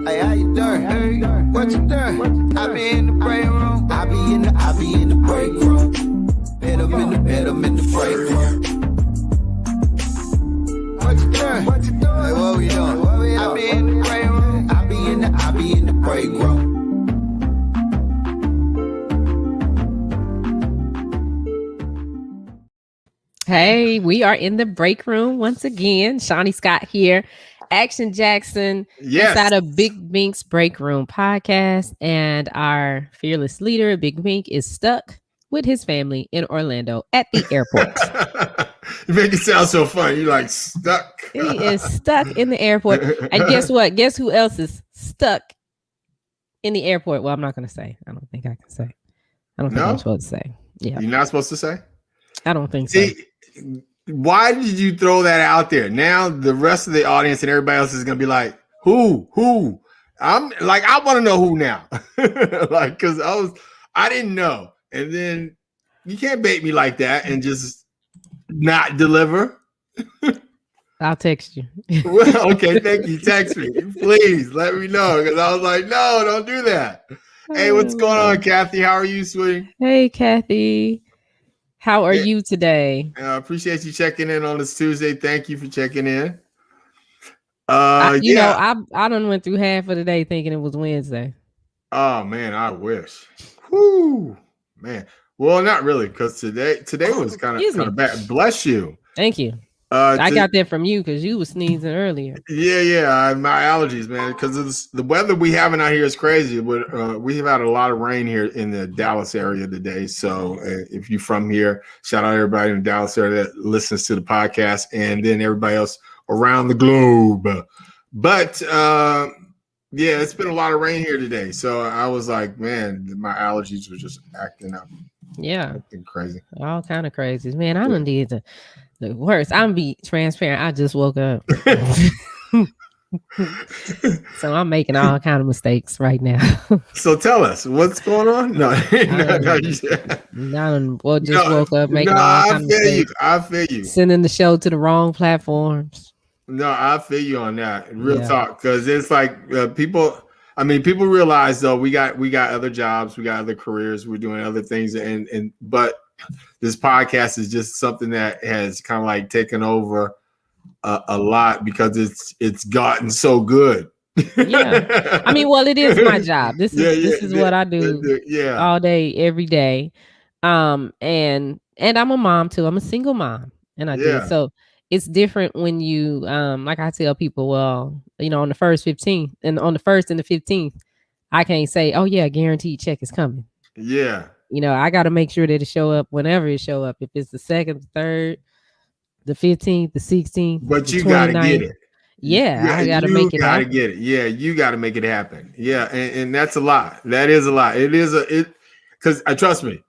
Hey, how you doing? What you doing? I be in the break room. I be in the break room. Hit 'em in the break room. What you doing? Hey, what we doing? I be in the break room. I be in the break room. Hey, we are in the break room once again. Shawnee Scott here, Action Jackson, inside of Big Bink's Break Room podcast. And our fearless leader, Big Bink, is stuck with his family in Orlando at the airport. You make it sound so fun. You're like stuck. He is stuck in the airport. And guess what? Guess who else is stuck in the airport? Well, I'm not going to say. I don't think I can say. I don't think I'm supposed to say. Yeah. You're not supposed to say? I don't think so. Why did you throw that out there? Now the rest of the audience and everybody else is gonna be like, who? I'm like, I want to know who now. Like, because I didn't know. And then you can't bait me like that and just not deliver. I'll text you. Well, okay, thank you. Text me. Please let me know. Because I was like, no, don't do that. Hey, what's going on, Kathy? How are you, sweetie? Hey, Kathy. How are you today? I appreciate you checking in on this Tuesday. Thank you for checking in. I done went through half of the day thinking it was Wednesday. Oh man, I wish. Whoo, man. Well, not really, because today was kind of bad. Bless you. Thank you. I got that from you because you were sneezing earlier. Yeah. My allergies, man, because of the weather we having out here is crazy. But we have had a lot of rain here in the Dallas area today. So if you're from here, shout out everybody in the Dallas area that listens to the podcast, and then everybody else around the globe. But yeah, it's been a lot of rain here today. So I was like, man, my allergies were just acting up. Yeah, acting crazy. All kind of crazy, man. I done did the worst. I'm be transparent. I just woke up. So I'm making all kind of mistakes right now. So tell us what's going on. No, woke up making all kind of mistakes. I feel you. Sending the show to the wrong platforms. No, I feel you on that. Real talk, because it's like people. I mean, people realize though we got other jobs, we got other careers, we're doing other things, but this podcast is just something that has kind of like taken over a lot because it's gotten so good. Yeah, I mean, well, it is my job. This is what I do. All day, every day. And I'm a mom too. I'm a single mom, and I do so. It's different when you like I tell people, well, on the 1st, 15th, and on the 1st and the 15th, I can't say, oh yeah, guaranteed check is coming. Yeah. I got to make sure that it show up whenever it show up. If it's the 2nd, the 3rd, the 15th, the 16th, but you got to get it. Yeah, I got to make it happen. You got to get it. Yeah, you got to make it happen. Yeah, and that's a lot. That is a lot. It is because trust me,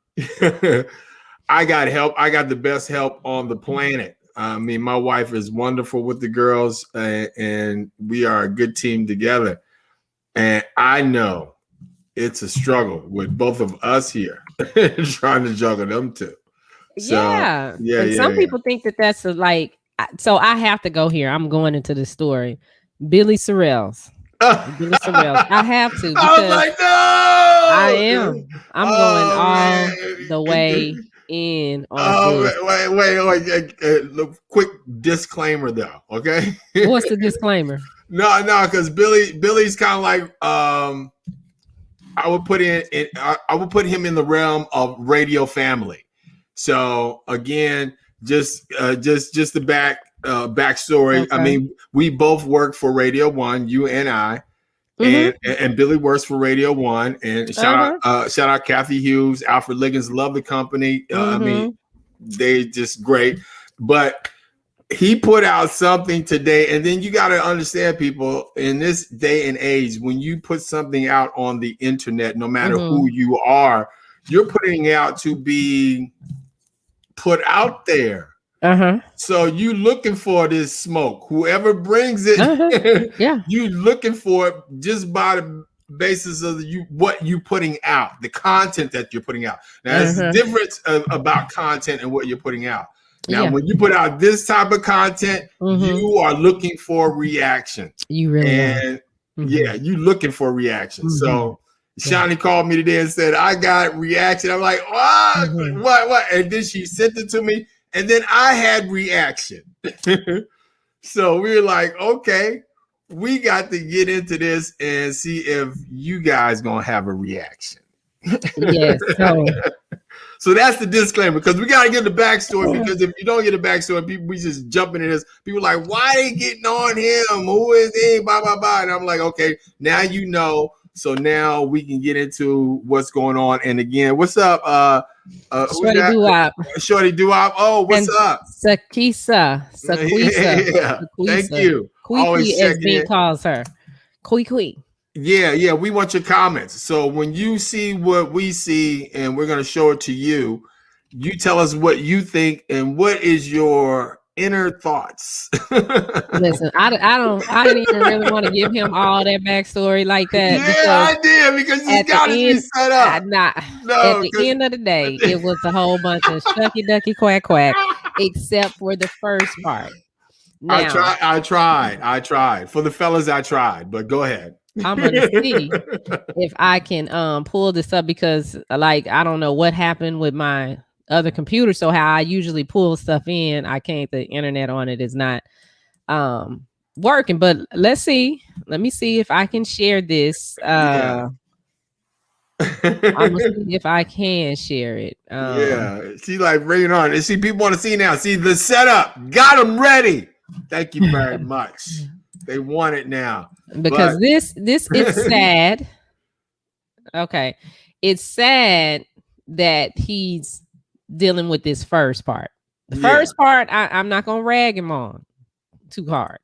I got help. I got the best help on the planet. I mean, my wife is wonderful with the girls, and we are a good team together. And I know it's a struggle with both of us here trying to juggle them two. So, yeah. Some people think that that's so I have to go here. I'm going into the story. Billy Sorrells. Billy Sorrells. I have to because I was like, no! I am. I'm going all the way in on wait, quick disclaimer though, okay? What's the disclaimer? No, because Billy's kind of like I would put him in the realm of radio family. So again, just the backstory. Okay. I mean, we both work for Radio 1, you and I. And Billy works for Radio 1, and shout out Kathy Hughes, Alfred Liggins, love the company. I mean, they just great. But he put out something today, and then you got to understand, people, in this day and age, when you put something out on the internet, no matter who you are, you're putting it out to be put out there. So you looking for this smoke, whoever brings it, you looking for it just by the basis of what you putting out, the content that you're putting out. Now there's a difference about content and what you're putting out. Now when you put out this type of content, you are looking for reaction. You really are. Yeah, you looking for reaction. So Shawnee called me today and said, I got reaction. I'm like, what? What? And then she sent it to me. And then I had reaction. So we were like, okay, we got to get into this and see if you guys going to have a reaction. Yes. So that's the disclaimer, because we got to get the backstory, because if you don't get the backstory, people, we just jumping in this. People like, why they getting on him? Who is he? Blah, blah, blah. And I'm like, okay, now you know. So now we can get into what's going on. And again, what's up? Shorty Doo-Wop. Shorty Doo-Wop. Oh, what's up? Saquisa. Yeah. Thank you. Always as Bink calls her. Kui. Yeah. We want your comments. So when you see what we see, and we're going to show it to you, you tell us what you think and what is your inner thoughts. Listen, I didn't even really want to give him all that backstory like that. Yeah, I did, because you got to be set up. At the end of the day, it was a whole bunch of shucky ducky quack quack, except for the first part. Now, I tried. For the fellas, I tried, but go ahead. I'm gonna see if I can pull this up, because like I don't know what happened with my other computer. So how I usually pull stuff in, the internet on it is not working. But let's see. Let me see if I can share this. I'm gonna see if I can share it. See, like, bring it on. And see, people want to see now. See the setup. Got them ready. Thank you very much. They want it now. Because this is sad. Okay. It's sad that he's dealing with this first part. The first part, I'm not gonna rag him on too hard.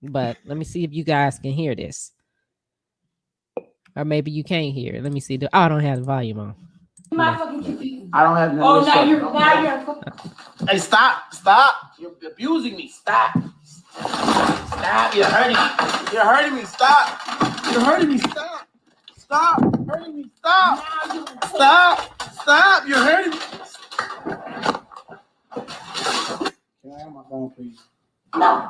But let me see if you guys can hear this. Or maybe you can't hear it. Let me see. I don't have the volume on. I don't have no. Oh, now you're. Hey, stop! You're abusing me. Stop! You're hurting me. Stop! You're hurting me. Stop hurting me. Stop! You're hurting me. Can I have my phone, please? No.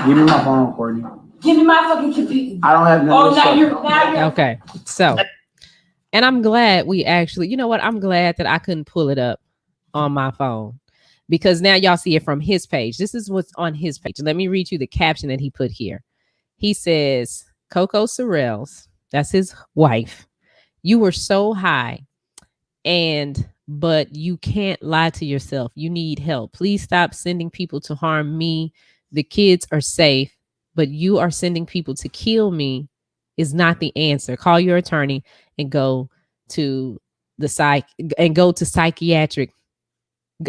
Give me my phone, Courtney. Give me my fucking computer. I don't have no. Oh, now you're. Okay, so. And I'm glad we actually, you know what? I'm glad that I couldn't pull it up on my phone, because now y'all see it from his page. This is what's on his page. Let me read you the caption that he put here. He says, Coco Sorrells, that's his wife. You were so high, but you can't lie to yourself. You need help. Please stop sending people to harm me. The kids are safe, but you are sending people to kill me is not the answer. Call your attorney and go to the psychiatric.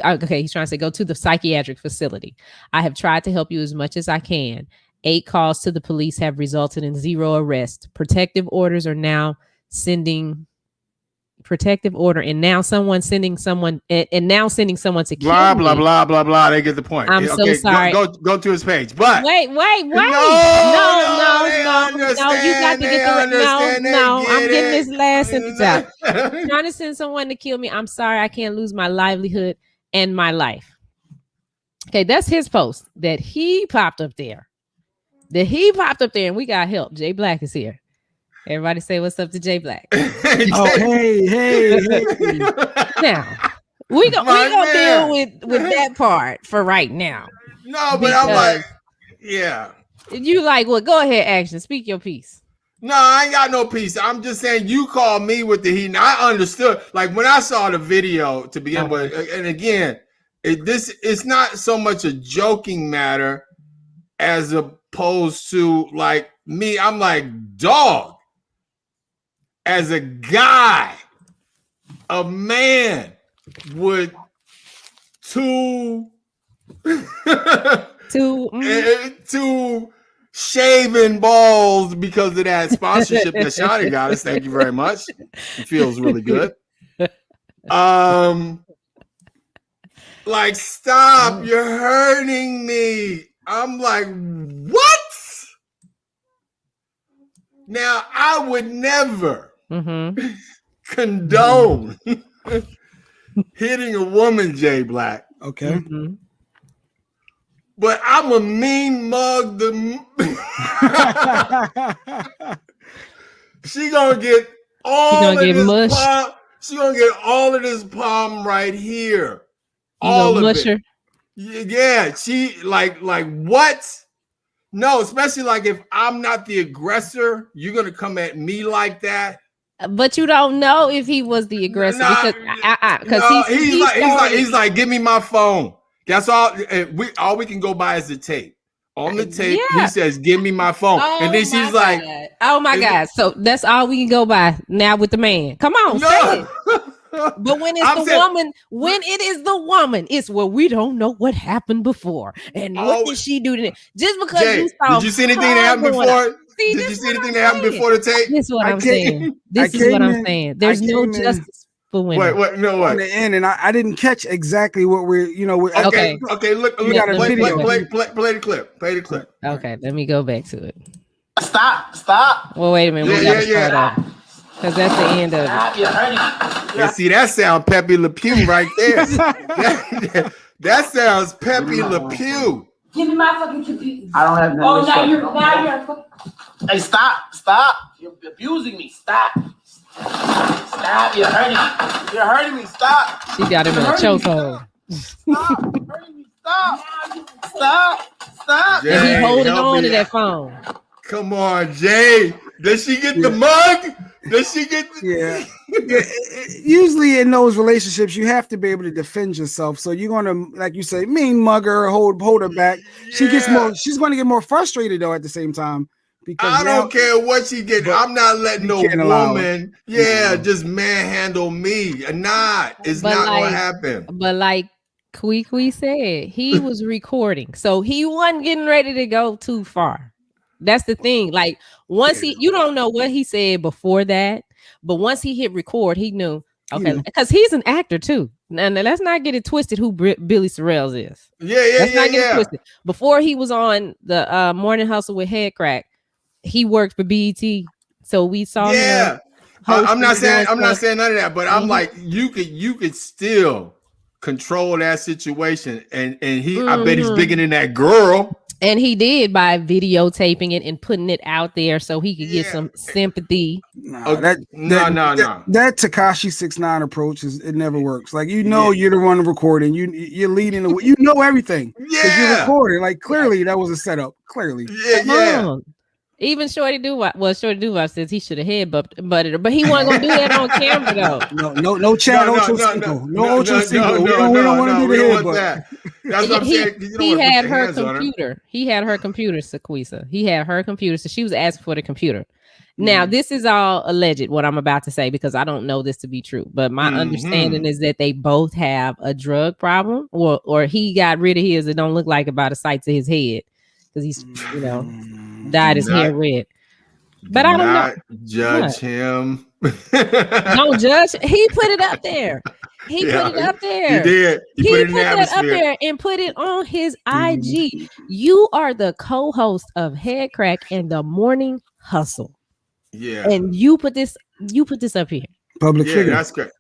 Okay, he's trying to say go to the psychiatric facility. I have tried to help you as much as I can. 8 calls to the police have resulted in 0 arrests. Protective orders are now sending and now sending someone to kill blah me. blah blah. They get the point. I'm so sorry. Go to his page. But wait. No. You got to get no. I'm getting this last sentence out. Trying to send someone to kill me. I'm sorry. I can't lose my livelihood and my life. Okay, that's his post that he popped up there. And we got help. Jay Black is here. Everybody say what's up to Jay Black. Hey. Now, we gonna deal with that part for right now. No, but I'm like, yeah. You like what? Go ahead, Action. Speak your piece. No, I ain't got no piece. I'm just saying you called me with the heat. And I understood. Like when I saw the video to begin with, and again, it's not so much a joking matter as opposed to like me. I'm like, dog. As a guy, a man with two shaving balls because of that sponsorship that Shotty got us. Thank you very much. It feels really good. Like, stop, you're hurting me. I'm like, what? Now, I would never condone hitting a woman, Jay Black. Okay. Mm-hmm. But I'm a mean mug. She gonna get all of this mushed. palm. She gonna get all of this palm right here. You all of mush it. Her? Yeah, she like what? No, especially like if I'm not the aggressor, you're gonna come at me like that. But you don't know if he was the aggressor because he's like, give me my phone. That's all. All we can go by is the tape. On the tape, he says, "Give me my phone," and then she's like, "Oh my God!" So that's all we can go by now with the man. Come on, say it. But when it's when it is the woman, it's we don't know what happened before and what did she do to it. Just because you saw. Did you see anything that happened before? Did you see anything that happened before the tape? This is what I'm saying. This is what I'm saying. There's no justice for women. What? On the end, and I didn't catch exactly what we're. Okay. Look. Play the clip. Play the clip. Okay, let me go back to it. Stop. Well, wait a minute. We gotta start off. Because that's the end of it. You're hurting. And see, that sounds Pepe Le Pew right there. that sounds Pepe Le Pew. Give me my fucking computer. I don't have no. Oh, now you're. Hey, stop. You're abusing me. Stop. You're hurting me. Stop. She got him in a chokehold. Stop. You're hurting me. Stop. Jay, and he holding on to that phone. Come on, Jay. Does she get the mug? Does she get the... Usually in those relationships, you have to be able to defend yourself. So you're gonna, like you say, mean mug her, hold her back. She's gonna get more frustrated though at the same time. Because I don't care what she get. I'm not letting no woman, just manhandle me. It's not gonna happen. But like Kwee said, he was recording, so he wasn't getting ready to go too far. That's the thing. Like once you don't know what he said before that, but once he hit record, he knew. Okay, because he's an actor too. And let's not get it twisted. Who Billy Sorrells is? Let's not get it twisted. Before he was on the Morning Hustle with Head Crack, he worked for BET. So we saw him. I'm not saying none of that, but I'm like you could still control that situation, and he I bet he's bigger than that girl. And he did by videotaping it and putting it out there so he could get some sympathy. That Tekashi 6ix9ine approach it never works. Like you're the one recording. You're leading the way. You know everything. You're recording. Like clearly that was a setup. Clearly. Even Shorty Doo-Wop says he should have head-butted her, but he wasn't gonna do that on camera though. No chat, no Ocho Cinco. We don't want to do the headbutt. That's what I'm saying. He had her computer. He had her computer, Sequisa. He had her computer, so she was asking for the computer. Now, this is all alleged, what I'm about to say, because I don't know this to be true. But my understanding is that they both have a drug problem, or he got rid of his. It don't look like it by the sights of his head, because he's, dyed his hair red. But I don't know. Judge him. Don't judge. He put it up there. He put it up there. He did. He put that up there and put it on his IG. You are the co-host of Head Crack and the Morning Hustle. Yeah. And you put this up here. Public figure. That's great.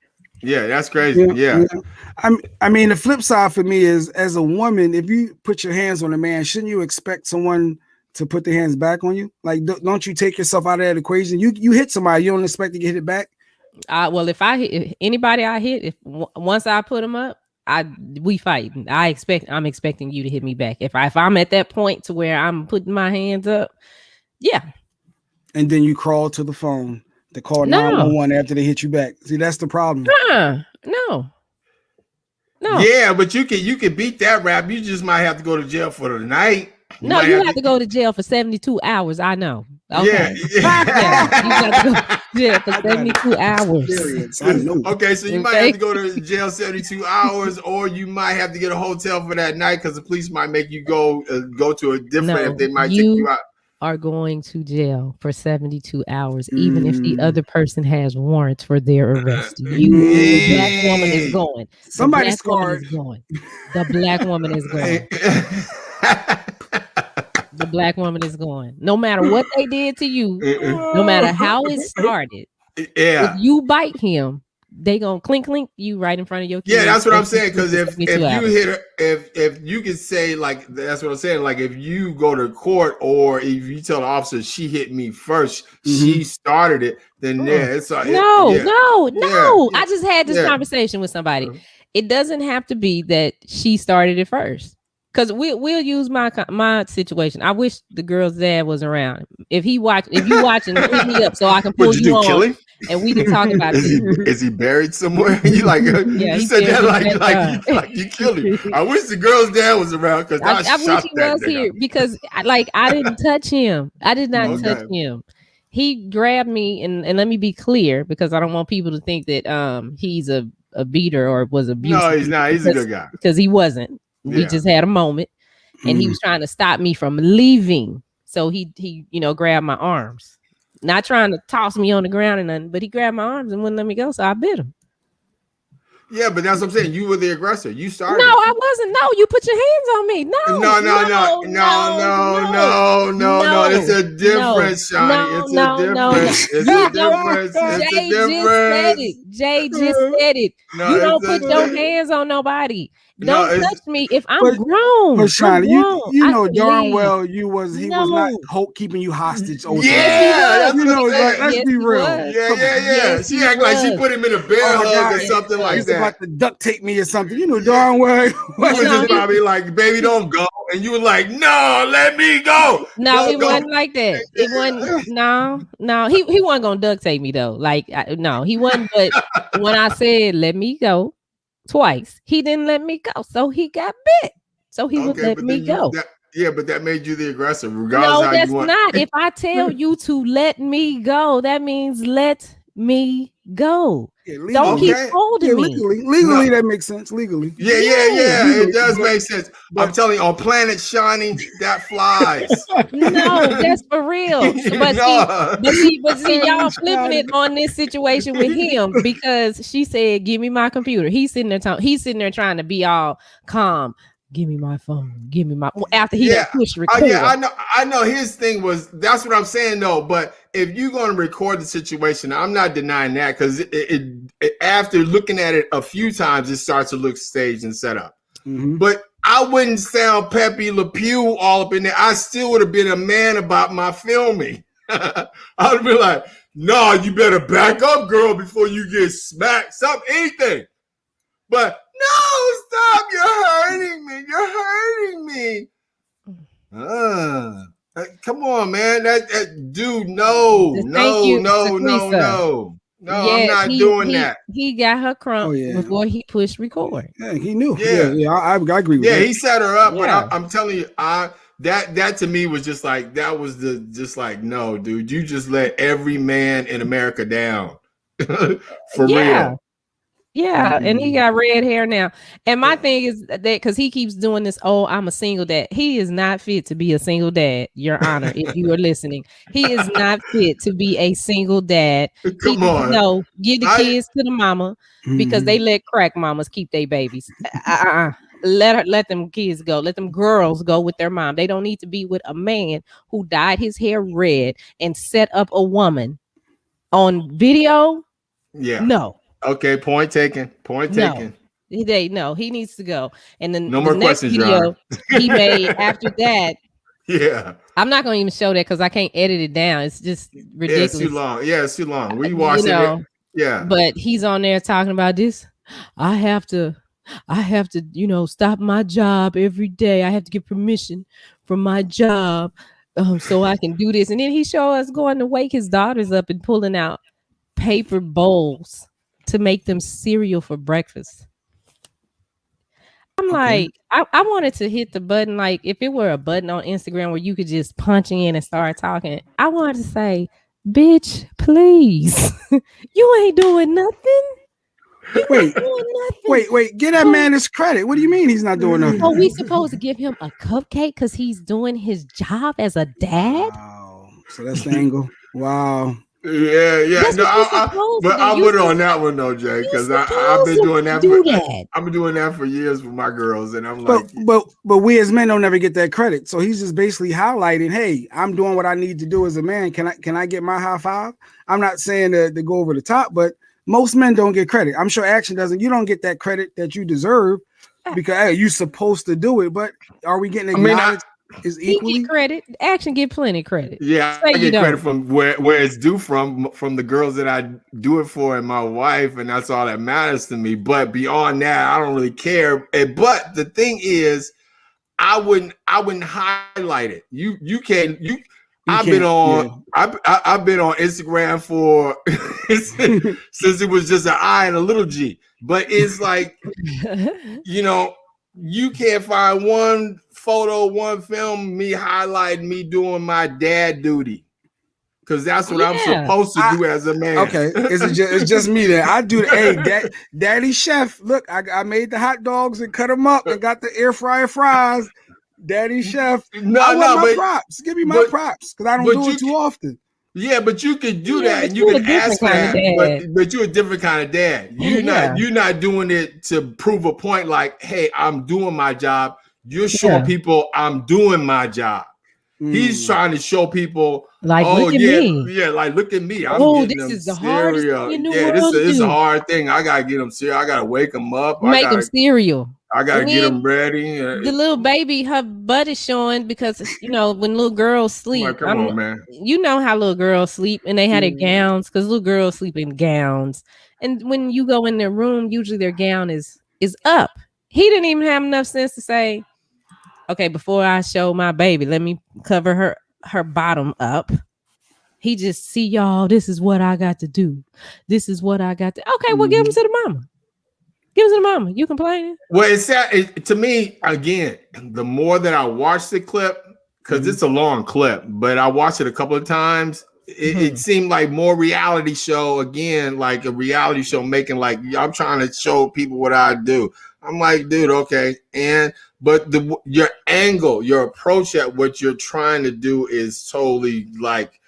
Yeah, that's crazy. Yeah. I mean, the flip side for me is, as a woman, if you put your hands on a man, shouldn't you expect someone to put their hands back on you? Like, don't you take yourself out of that equation? You hit somebody, you don't expect to get it back. Well, if I hit anybody, I hit. Once I put them up, we fight. I'm expecting you to hit me back. If I'm at that point to where I'm putting my hands up, yeah. And then you crawl to the phone to call 911 after they hit you back. See, that's the problem. No. Yeah, but you can beat that rap. You just might have to go to jail for the night. You have to go to jail for 72 hours. I know. Okay. Yeah. You got to go to jail for 72 hours. I know. Okay, so you might have to go to jail 72 hours, or you might have to get a hotel for that night because the police might make you go to a different. If they might take you out. Are going to jail for 72 hours, even if the other person has warrants for their arrest. The black woman is going. Somebody's scarred. The black woman is going. The black woman is going. No matter what they did to you, no matter how it started, if you bite him, they gonna clink you right in front of your kids. Yeah, that's what I'm saying. Because if you hit her, if you could say like that's what I'm saying. Like if you go to court or if you tell the officer she hit me first, she started it. Then it's no. I just had this conversation with somebody. It doesn't have to be that she started it first. Because we'll use my situation. I wish the girl's dad was around. If you watching, hit me up so I can pull you on. Kill him? And we can talk about it. Is he buried somewhere? You like you said that like you killed him. I wish the girl's dad was around because I wish he was here because I didn't touch him. I did not touch him. He grabbed me and let me be clear because I don't want people to think that he's a beater or was abusive. No, he's not. He's a good guy because he wasn't. We just had a moment and he was trying to stop me from leaving. So he grabbed my arms. Not trying to toss me on the ground or nothing, but he grabbed my arms and wouldn't let me go. So I bit him. Yeah, but that's what I'm saying. You were the aggressor. You started. No, I wasn't. No, you put your hands on me. No. It's a difference, Shawnee. It's a difference. Jay just said it. You don't put your hands on nobody. Don't touch me if I'm grown. But Shawnee, you know darn well he was not keeping you hostage. Yeah, let's be real. Yeah. She act like she put him in a bear hug or something like that. About to duct tape me or something. You know darn well. He was just probably like, baby, don't go. And you were like, no, let me go. No, it wasn't like that. It wasn't. No. He wasn't gonna duct tape me though. No, he wasn't. But when I said let me go twice, he didn't let me go, so he got bit. So he would let me go. But that made you the aggressor. Regardless no, that's not. If I tell you to let me go, that means let me go. Don't keep holding me. Legally, that makes sense. Legally. Yeah. It does make sense. I'm telling you, on Planet Shawnee, that flies. No, that's for real. But see, y'all flipping it on this situation with him because she said, "Give me my computer." He's sitting there trying to be all calm. Give me my phone. Give me my after he pushed record. I know. His thing was that's what I'm saying though. But if you're going to record the situation, I'm not denying that because it after looking at it a few times, it starts to look staged and set up. But I wouldn't sound Pepe Le Pew all up in there. I still would have been a man about my filming. I would be like, "No, you better back up, girl, before you get smacked. Stop anything." But no, stop! You're hurting me. Come on, man. That dude, no. I'm not doing that. He got her crump before he pushed record. Yeah, he knew. Yeah, I agree with that. Yeah, he set her up, but I'm telling you, that to me was just like no, dude, you just let every man in America down. For real. Yeah, and he got red hair now. And my thing is that because he keeps doing this, I'm a single dad. He is not fit to be a single dad, Your Honor, if you are listening. He is not fit to be a single dad. Come on. No, give the kids to the mama because they let crack mamas keep their babies. Let them kids go. Let them girls go with their mom. They don't need to be with a man who dyed his hair red and set up a woman on video. Yeah. No. Okay, point taken. No, he needs to go. And then no more questions, video he made after that. Yeah. I'm not gonna even show that because I can't edit it down. It's just ridiculous. It's too long. We watched it. Yeah. But he's on there talking about this. I have to, stop my job every day. I have to get permission from my job so I can do this. And then he showed us going to wake his daughters up and pulling out paper bowls to make them cereal for breakfast. I'm like, I wanted to hit the button, like if it were a button on Instagram where you could just punch in and start talking. I wanted to say, bitch, please. You ain't doing nothing. Wait, get that man his credit. What do you mean he's not doing nothing? Oh, we supposed to give him a cupcake because he's doing his job as a dad? Wow. So that's the angle. Wow. Yeah. But I'm with her on that one though, Jay, because I've been doing that. I've been doing that for years with my girls, and I'm like, but we as men don't ever get that credit. So he's just basically highlighting, hey, I'm doing what I need to do as a man. Can I get my high five? I'm not saying to go over the top, but most men don't get credit. I'm sure Action doesn't. You don't get that credit that you deserve because hey, you're supposed to do it. But are we getting acknowledged? Is equally he get credit. Action get plenty credit. Yeah, I get credit from where it's due from the girls that I do it for and my wife, and that's all that matters to me. But beyond that, I don't really care. But the thing is, I wouldn't highlight it. I've been on Instagram for since it was just an I and a little G. But it's like, you can't find one photo, one film, me highlighting me doing my dad duty. Because that's what I'm supposed to do as a man. Okay, it's just me then. I do Daddy Chef. Look, I made the hot dogs and cut them up and got the air fryer fries. Daddy Chef. My props. Give me my props because I don't do it too often. Yeah, but you could do that and you can ask for that. But you're a different kind of dad. You're not doing it to prove a point like, hey, I'm doing my job. You're showing people I'm doing my job. He's trying to show people, like, look at me. Yeah, like, look at me. I'm this is the hardest thing in the world. This is a hard thing. I gotta get them cereal. I gotta wake them up. Make them cereal. I gotta get them ready. The little baby, her butt is showing because when little girls sleep. Like, come on, man. You know how little girls sleep, and they had their gowns because little girls sleep in gowns. And when you go in their room, usually their gown is up. He didn't even have enough sense to say, okay, before I show my baby, let me cover her bottom up. He just see y'all. This is what I got to do. This is what I got to. Okay, well, give him to the mama. Give him to the mama. You complaining? Well, it's sad. To me, again, the more that I watch the clip, because it's a long clip, but I watched it a couple of times. It seemed like more reality show again, like a reality show making like I'm trying to show people what I do. I'm like, dude, okay, but your angle, your approach at what you're trying to do is totally like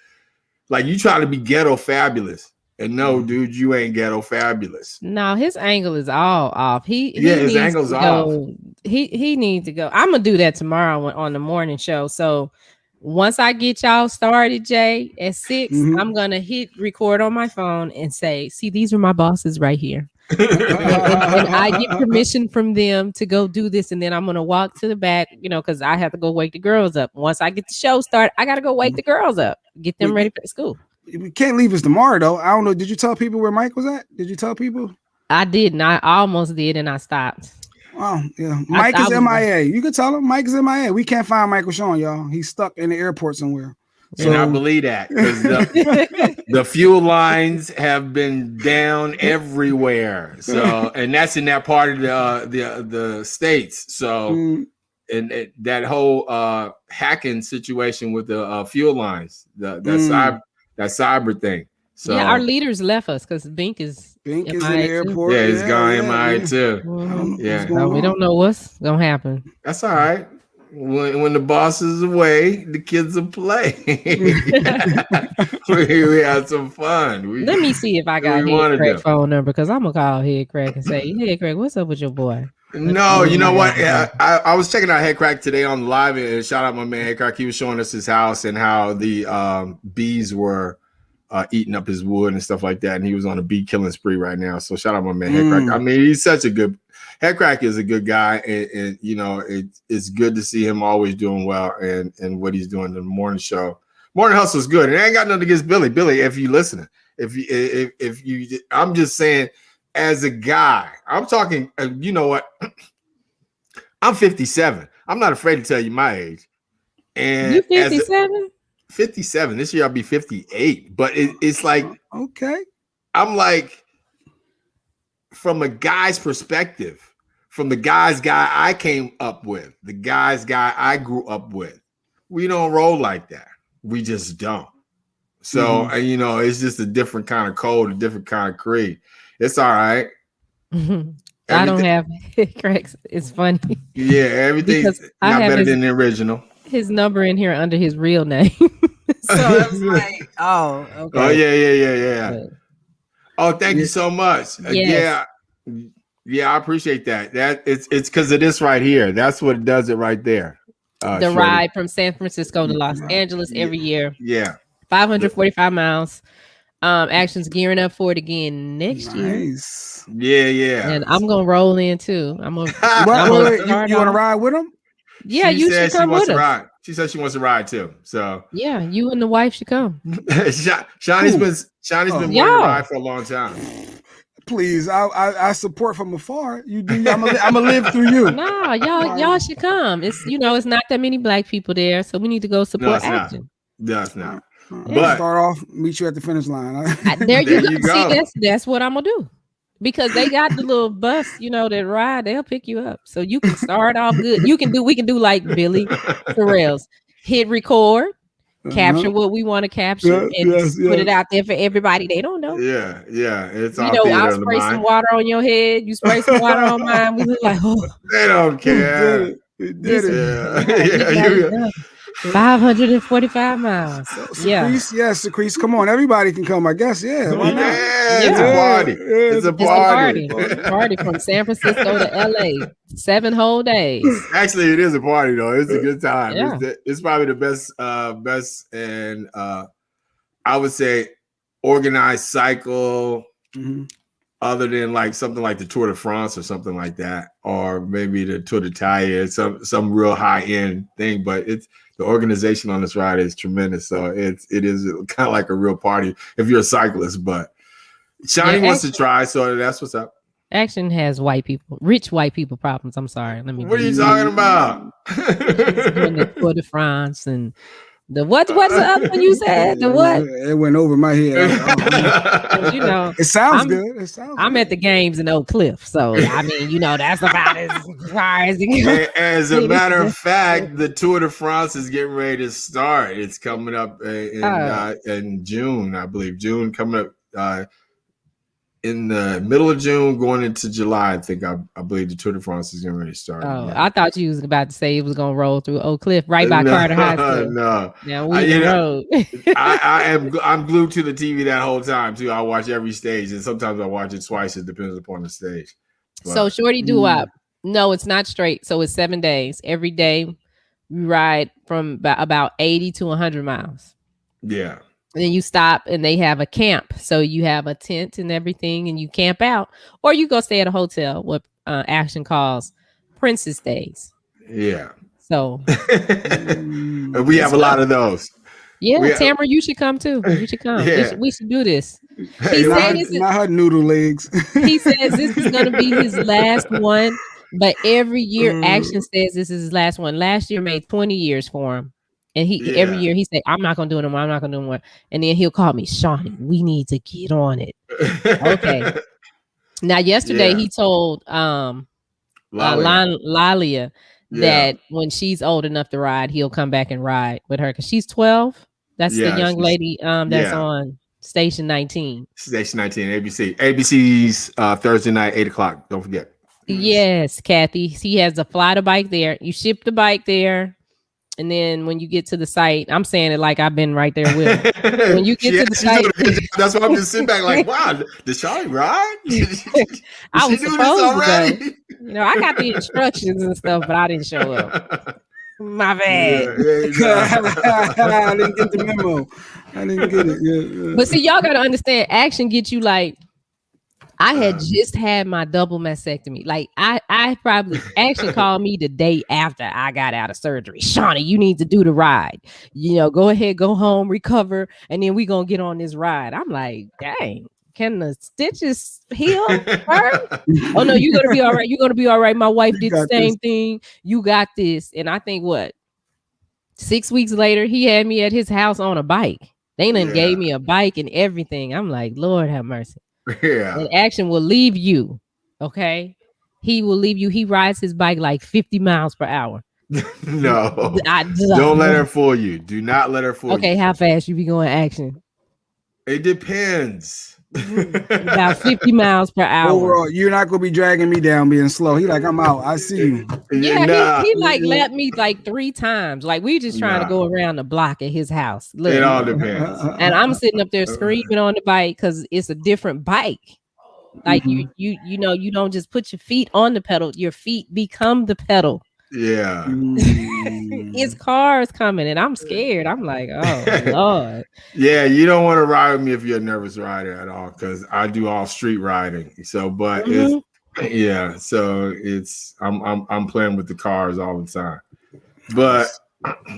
you trying to be ghetto fabulous. And no, dude, you ain't ghetto fabulous. No, his angle is all off. His angle's off. He needs to go. I'm gonna do that tomorrow on the morning show. So once I get y'all started, Jay, at 6, I'm gonna hit record on my phone and say, see, these are my bosses right here. and I get permission from them to go do this, and then I'm gonna walk to the back, because I have to go wake the girls up. Once I get the show started, I gotta go wake the girls up, get them ready for school. We can't leave us tomorrow, though. I don't know. Did you tell people where Mike was at? Did you tell people? I didn't. I almost did, and I stopped. Oh, yeah. Mike is MIA. You can tell him Mike is MIA. We can't find Michael Sean, y'all. He's stuck in the airport somewhere. And I believe that because the fuel lines have been down everywhere. So, and that's in that part of the states. So, and that whole hacking situation with the fuel lines, that cyber thing. So yeah, our leaders left us because Bink is in the airport. Yeah, he's gone MIA too. So we don't know what's gonna happen. That's all right. When the boss is away, the kids will play. we had some fun. Let me see if I got Head Crack phone number because I'm gonna call Head Crack and say, Head Crack, what's up with your boy? No, you know what? I was checking out Head Crack today on the live, and shout out my man Head Crack. He was showing us his house and how the bees were eating up his wood and stuff like that. And he was on a bee killing spree right now. So shout out my man Head Crack. I mean, he's such a good. Head Crack is a good guy, and it's good to see him always doing well and what he's doing in the morning show. Morning Hustle is good, and I ain't got nothing against Billy. Billy, if you listening, if you, I'm just saying, as a guy, I'm talking. You know what? I'm 57. I'm not afraid to tell you my age. And you 57? 57. This year I'll be 58. But it's like, okay. I'm like, from a guy's perspective. From the guy's guy I came up with, the guy's guy I grew up with, we don't roll like that. We just don't. So, it's just a different kind of code, a different kind of creed. It's all right. I don't have cracks. It's funny. Yeah, everything's not better than the original. His number in here under his real name. So it's like, oh, okay. Oh, yeah. But, oh, thank you so much. Yes. Yeah, I appreciate that. It's because of this right here. That's what does it right there. The ride from San Francisco to Los Angeles every year. Yeah. 545 miles. Action's gearing up for it again next year. Yeah. And I'm gonna roll in too. You want to ride with him? Yeah, you should come with us. She said she wants to ride too. So yeah, you and the wife should come. Shawnee's been wanting to ride for a long time. Please, I support from afar. You do. I'm gonna live through you. No, y'all should come. It's it's not that many black people there, so we need to go support Action. No, it's not. But start off, meet you at the finish line. There you go. See, that's what I'm gonna do. Because they got the little bus, that ride, they'll pick you up. So you can start off good. We can do like Billy Sorrells. Hit record, capture what we want to capture, and put it out there for everybody. They don't know. Yeah. It's I'll spray some water on your head. You spray some water on mine. We look like, they don't care. We did it. Yeah. 545 miles. Secrease. Come on, everybody can come. I guess. Yeah. Why not? It's a party. It's a party. Party from San Francisco to LA. 7 whole days. Actually, it is a party though. It's a good time. Yeah. It's probably the best and I would say organized cycle. Mm-hmm. Other than like something like the Tour de France or something like that, or maybe the Tour d'Italia, some real high end thing. But the organization on this ride is tremendous. So it is kind of like a real party if you're a cyclist. But Shawnee wants to try, so that's what's up. Action has rich white people problems. I'm sorry. What are you talking about? Doing the Tour de France and the what's the other one you said? The what? It went over my head. It sounds good. I'm at the games in Oak Cliff, so I mean, that's about as far as it goes. As a matter of fact, the Tour de France is getting ready to start. It's coming up in June, I believe. June coming up. In the middle of June, going into July, I think I believe the Tour de France is getting ready to start. Oh, yeah. I thought you was about to say it was going to roll through Oak Cliff, right by Carter High School. No, now we road. I'm glued to the TV that whole time too. I watch every stage, and sometimes I watch it twice. It depends upon the stage. But, so shorty doo-wop. No, it's not straight. So it's 7 days. Every day we ride from about 80 to 100 miles. Yeah. And then you stop and they have a camp. So you have a tent and everything and you camp out. Or you go stay at a hotel, what Action calls Princess Days. Yeah. So. we have a lot of those. Yeah, Tamara, you should come too. You should come. Yeah. We should do this. He said not her noodle legs. He says this is going to be his last one. But every year Action says this is his last one. Last year made 20 years for him. And every year he said, I'm not going to do it anymore. I'm not going to do it anymore. And then he'll call me, Shawnee, we need to get on it. Okay. Now, yesterday he told Lalia that when she's old enough to ride, he'll come back and ride with her because she's 12. That's the young lady that's on Station 19. Station 19, ABC. ABC's Thursday night, 8 o'clock. Don't forget. Yes, Kathy. He has a fly the bike there. You ship the bike there. And then when you get to the site, I'm saying it like I've been right there with him. When you get to the site, that's why I'm just sitting back like, wow, did Shawnee ride? I was supposed to go. I got the instructions and stuff, but I didn't show up. My bad. I didn't get the memo. I didn't get it. Yeah. But see, y'all got to understand, Action gets you like, I had just had my double mastectomy. Like I probably Action called me the day after I got out of surgery. Shawnee, you need to do the ride. Go ahead, go home, recover, and then we gonna get on this ride. I'm like, dang, can the stitches heal her? Oh no, you're gonna be all right. You're gonna be all right. My wife did the same thing. You got this. And I think 6 weeks later, he had me at his house on a bike. They done gave me a bike and everything. I'm like, Lord have mercy. Yeah. And Action will leave you. Okay. He will leave you. He rides his bike like 50 miles per hour. No. Don't let her fool you. Do not let her fool you. Okay, how fast you be going, Action? It depends. About 50 miles per hour. Overall, you're not gonna be dragging me down being slow. He like, I'm out. I see you. Yeah, he like let me like 3 times. Like we just trying to go around the block at his house. Look, it all depends. And I'm sitting up there screaming on the bike because it's a different bike. Like you don't just put your feet on the pedal. Your feet become the pedal. Yeah. It's cars coming, and I'm scared. I'm like, oh Lord. Yeah, you don't want to ride with me if you're a nervous rider at all, because I do all street riding. So, but it's so it's I'm playing with the cars all the time. But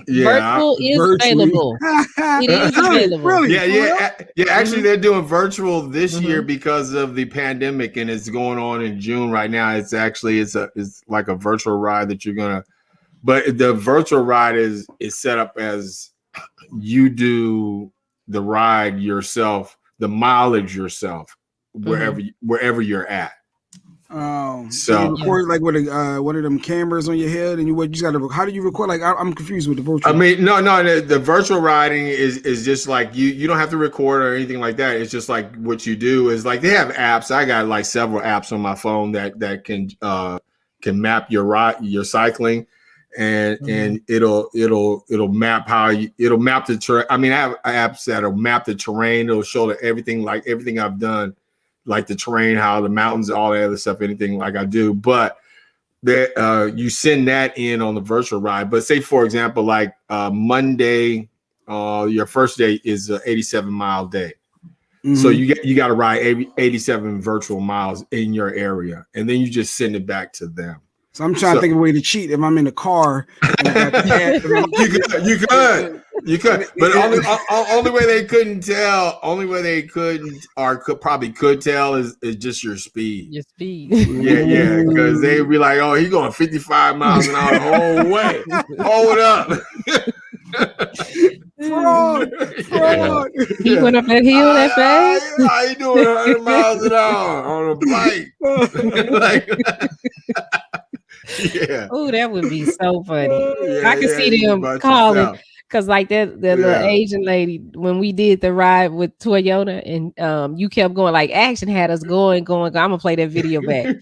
virtual is available. It is available. Really? Yeah. Actually, they're doing virtual this year because of the pandemic, and it's going on in June right now. It's like a virtual ride that you're gonna. But the virtual ride is set up as you do the ride yourself, the mileage yourself, wherever you're at. So you record like with one of them cameras on your head, and you just got to. How do you record? Like I'm confused with the virtual. I mean, no. The virtual riding is just like you don't have to record or anything like that. It's just like what you do is like they have apps. I got like several apps on my phone that can map your cycling. And it'll map it'll map the terrain. I mean, I have apps that'll map the terrain. It'll show everything I've done, like the terrain, how the mountains, all that other stuff, anything like I do. But you send that in on the virtual ride. But say, for example, like Monday, your first day is an 87-mile day. So you got to ride 87 virtual miles in your area, and then you just send it back to them. So I'm trying to think of a way to cheat if I'm in the car. You could, but only way they couldn't tell, probably could tell is just your speed. Your speed. Yeah, because they'd be like, oh, he's going 55 miles an hour the whole way. Hold up. Fraud. He went up that hill that fast. How you doing 100 miles an hour on a bike? Yeah. Oh, that would be so funny. I can see them calling because like that little Asian lady when we did the ride with Toyota and you kept going, like Action had us going. I'm gonna play that video back.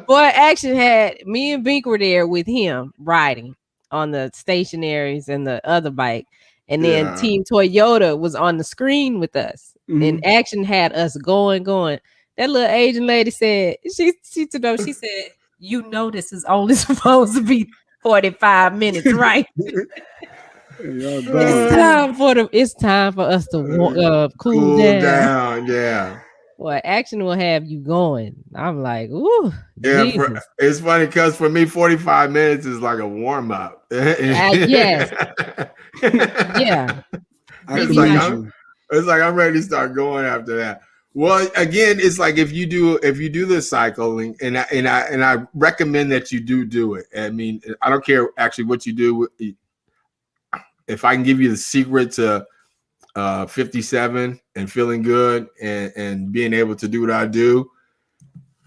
Boy, Action had me and Bink were there with him riding on the stationaries and the other bike, and then Team Toyota was on the screen with us, and Action had us going. That little Asian lady said she said, you know this is only supposed to be 45 minutes, right? It's time for us to cool down. Yeah. Well, Action will have you going. I'm like, ooh. Yeah, it's funny because for me, 45 minutes is like a warm up. Yes. Yeah. It's like I'm ready to start going after that. Well, again, it's like if you do the cycling, and I recommend that you do it. I mean, I don't care actually what you do. If I can give you the secret to 57 and feeling good and being able to do what I do,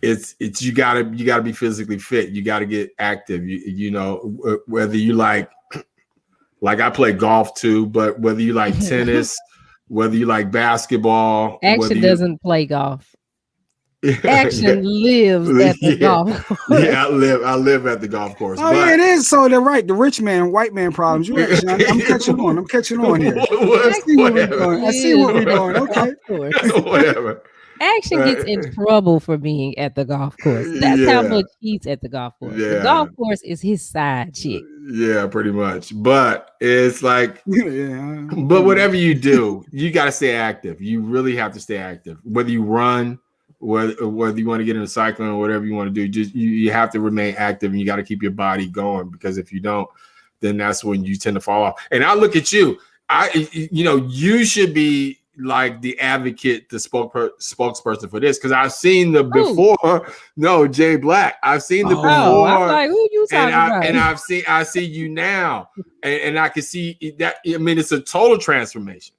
it's you gotta be physically fit. You gotta get active. You know, whether you like I play golf too, but whether you like tennis. Whether you like basketball, Action doesn't play golf. Action lives at the golf course. Yeah, I live at the golf course. Oh, yeah, it is. So they're right. The rich man, white man problems. You're right, Sean. I'm catching on here. I see what we're doing. Okay. Whatever. Action gets in trouble for being at the golf course. That's how much he's at the golf course. The golf course is his side chick. Yeah, pretty much. But it's like, but whatever you do, you got to stay active. You really have to stay active. Whether you run, whether you want to get into cycling or whatever you want to do, just you have to remain active, and you got to keep your body going, because if you don't, then that's when you tend to fall off. And I look at you. You should be like the advocate, the spokesperson for this, because I've seen the before. No, Jay Black. I've seen the before. I'm like, who you talking about? And I see you now, and I can see that. I mean, it's a total transformation,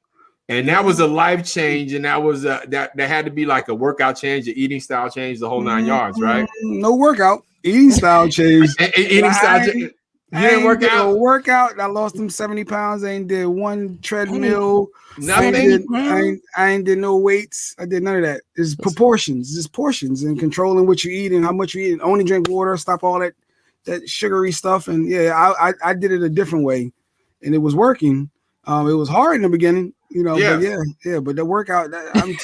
and that was a life change, and that was that had to be like a workout change, an eating style change, the whole 9 yards, right? No workout, eating style change. Eating style change. You didn't work out? A workout. I lost them 70 pounds. I ain't did one treadmill. Nothing. I ain't did no weights. I did none of that. It's proportions. It's portions and controlling what you eat and how much you eat. Only drink water. Stop all that sugary stuff. And I did it a different way, and it was working. It was hard in the beginning, but but the workout, I'm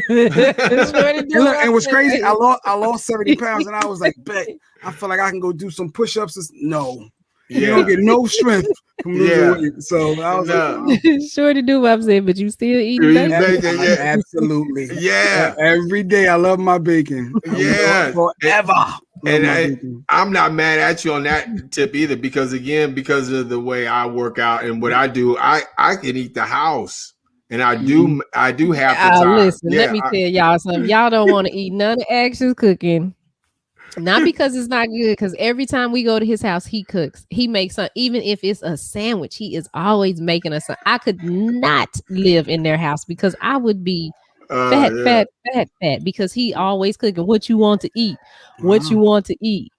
and what's crazy, I lost 70 pounds, and I was like, bet I feel like I can go do some push-ups. No, you don't get no strength from losing weight. So I was sure to do what I'm saying, but you still eating bacon. Absolutely, every day I love my bacon. Forever. And I'm not mad at you on that tip either, because of the way I work out and what I do, I can eat the house, and I do half the time. Listen, let me tell y'all something. Y'all don't want to eat none of Action's cooking, not because it's not good. Because every time we go to his house, he cooks. He makes some, even if it's a sandwich. He is always making us. I could not live in their house because I would be. Fat, because he always cooking. What you want to eat? What you want to eat?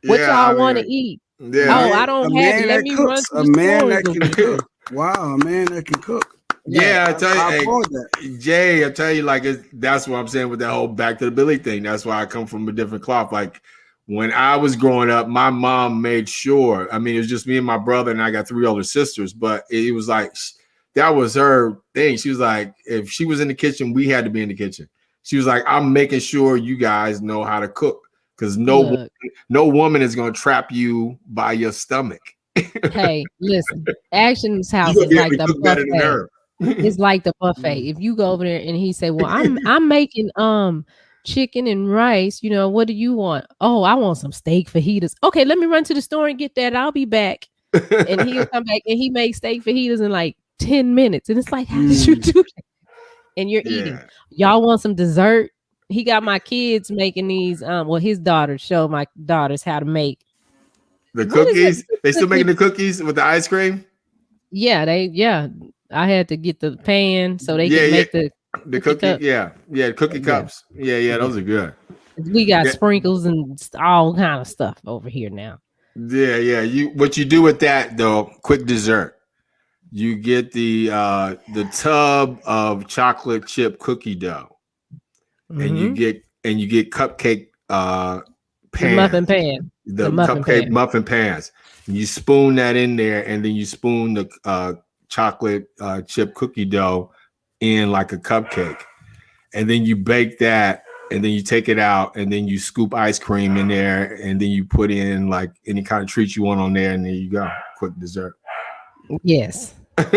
What y'all want to eat? I don't have it. Let me run to a man that can cook. Wow, a man that can cook. I tell you, Jay, I tell you, like that's what I'm saying with that whole back to the Billy thing. That's why I come from a different cloth. Like when I was growing up, my mom made sure. I mean, it was just me and my brother, and I got 3 older sisters, but it was like. That was her thing. She was like, if she was in the kitchen, we had to be in the kitchen. She was like, I'm making sure you guys know how to cook, because no woman is going to trap you by your stomach. Hey, listen, Action's house is like the buffet. It's like the buffet. If you go over there and he say, well, I'm making chicken and rice, what do you want? Oh, I want some steak fajitas. Okay, let me run to the store and get that. I'll be back. And he'll come back and he makes steak fajitas in like 10 minutes, and it's like, how did you do that? And you're eating. Y'all want some dessert? He got my kids making these. His daughters show my daughters how to make the cookies. They still making the cookies with the ice cream. Yeah, I had to get the pan so they can make the cookie cup. Cookie cups. Yeah, those are good. We got sprinkles and all kind of stuff over here now. Yeah. What you do with that though? Quick dessert. You get the tub of chocolate chip cookie dough, and you get cupcake pans, the muffin pan, the cupcake muffin pans. And you spoon that in there, and then you spoon the chocolate chip cookie dough in like a cupcake, and then you bake that, and then you take it out, and then you scoop ice cream in there, and then you put in like any kind of treat you want on there, and there you go, quick dessert. Yes.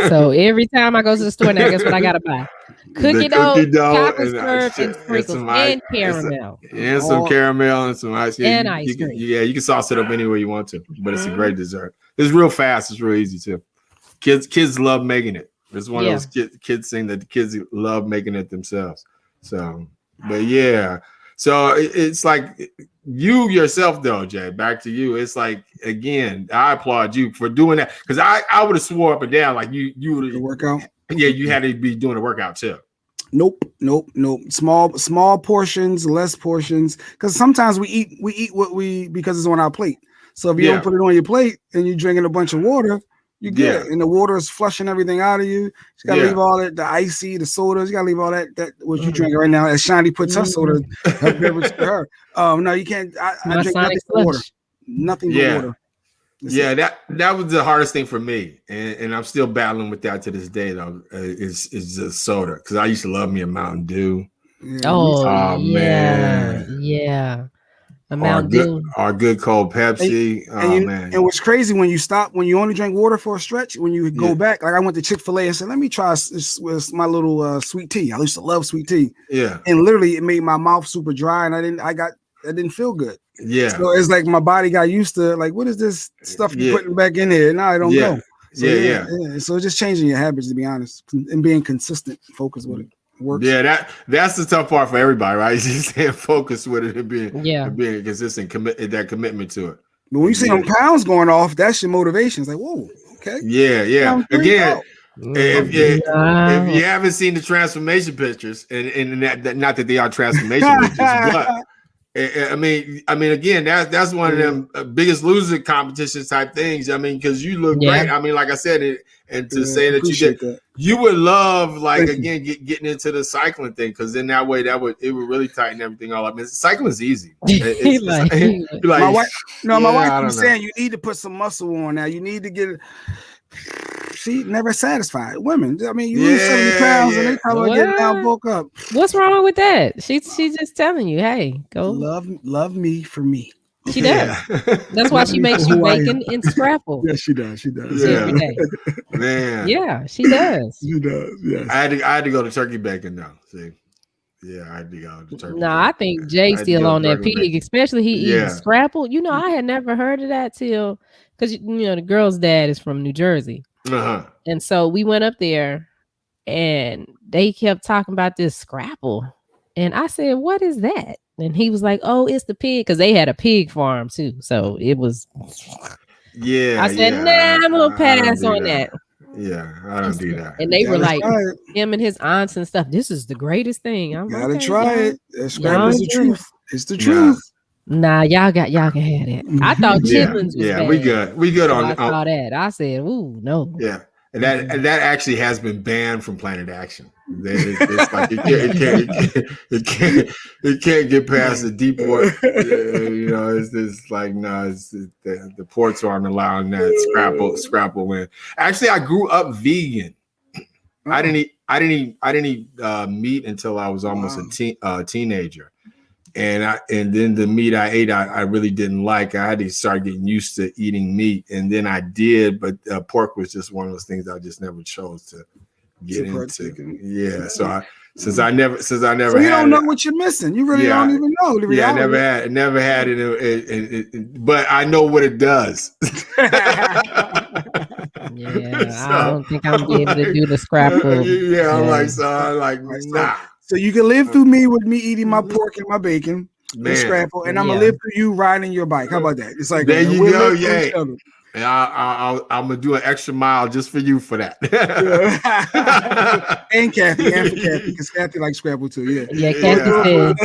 So every time I go to the store now, guess what I gotta buy? Cookie dough, chocolate syrup, and sprinkles, and caramel. And some caramel and some ice cream. And ice cream. You can sauce it up anywhere you want to, but it's a great dessert. It's real fast. It's real easy too. Kids love making it. It's one of those kids thing that the kids love making it themselves. So, but yeah. So it's like you yourself though, Jay, back to you. It's like, again, I applaud you for doing that, because I would have swore up and down like you would have workout. Yeah, you had to be doing a workout too. Nope. Small portions, less portions. Because sometimes we eat because it's on our plate. So if you don't put it on your plate and you're drinking a bunch of water, you get it. And the water is flushing everything out of you. You gotta leave all that, the icy, the sodas. You gotta leave all that what you drinking right now. As Shani puts her soda, her beverage to her. No, you can't. I drink nothing but water. Nothing but water. That was the hardest thing for me, and I'm still battling with that to this day. Though is the soda, because I used to love me a Mountain Dew. Man, our good cold Pepsi. Man. And what's crazy, when you only drink water for a stretch, when you go back, like I went to Chick-fil-A and said, let me try this with my little sweet tea. I used to love sweet tea. Yeah. And literally it made my mouth super dry, and I didn't feel good. Yeah. So it's like my body got used to, like, what is this stuff you're putting back in here? Now I don't go. So So it's just changing your habits, to be honest, and being consistent, focused with it. Works. Yeah, that's the tough part for everybody, right? Just staying focused with it and being consistent, that commitment to it. But when you see them pounds going off, that's your motivation. It's like, whoa, okay. Yeah. Again, if you haven't seen the transformation pictures, and that, not that they are transformation pictures, but I mean, again, that's one of them biggest loser competitions type things. I mean, because you look great. I mean, like I said, and to say that you would love, like, again, getting into the cycling thing, because in that way it would really tighten everything all up. I mean, cycling is easy. My wife was saying you need to put some muscle on now. You need to get it. See, never satisfied. Women, I mean, you lose 70 pounds and they come and get down, bulk up. What's wrong with that? She's just telling you, hey, go love me for me. She does. That's why she makes you bacon and scrapple. Yeah, she does. She does. Every day. Man. Yeah, she does. She does. Yes. I had to go to turkey bacon now. See. Yeah, I had to go to turkey. I think Jay's still on that pig, especially he eating scrapple. You know, I had never heard of that till because the girl's dad is from New Jersey. And so we went up there and they kept talking about this scrapple. And I said, what is that? And he was like, oh, it's the pig, because they had a pig farm too. So it was. Yeah. I said, nah, I'm going to pass on that. Yeah, I don't do that. And they were like, him and his aunts and stuff, this is the greatest thing. I'm gotta try it. Scrapple is the truth. It's the truth. Nah, y'all can have it. I thought chitlins was bad. We good on I saw that. I said, ooh, no. Yeah. And that actually has been banned from Planet Action. It's like it can't get past the deep port. It's just like no, the ports aren't allowing that scrapple in. Actually, I grew up vegan. I didn't eat meat until I was almost a teenager. And then the meat I ate, I really didn't like. I had to start getting used to eating meat, and then I did. But pork was just one of those things I just never chose to get into. Yeah, so since I never so had you don't know what you're missing. You really don't even know the reality. Yeah, I never had it, but I know what it does. Yeah, so, I don't think I'm able to do the scrapple. I'm like, nah. So you can live through me with me eating my pork and my bacon, and scrapple, and I'm gonna live through you riding your bike. How about that? It's like there you go, yeah. And I'm gonna do an extra mile just for you for that. And Kathy, and for Kathy, because Kathy likes scrapple too. Yeah, Kathy said.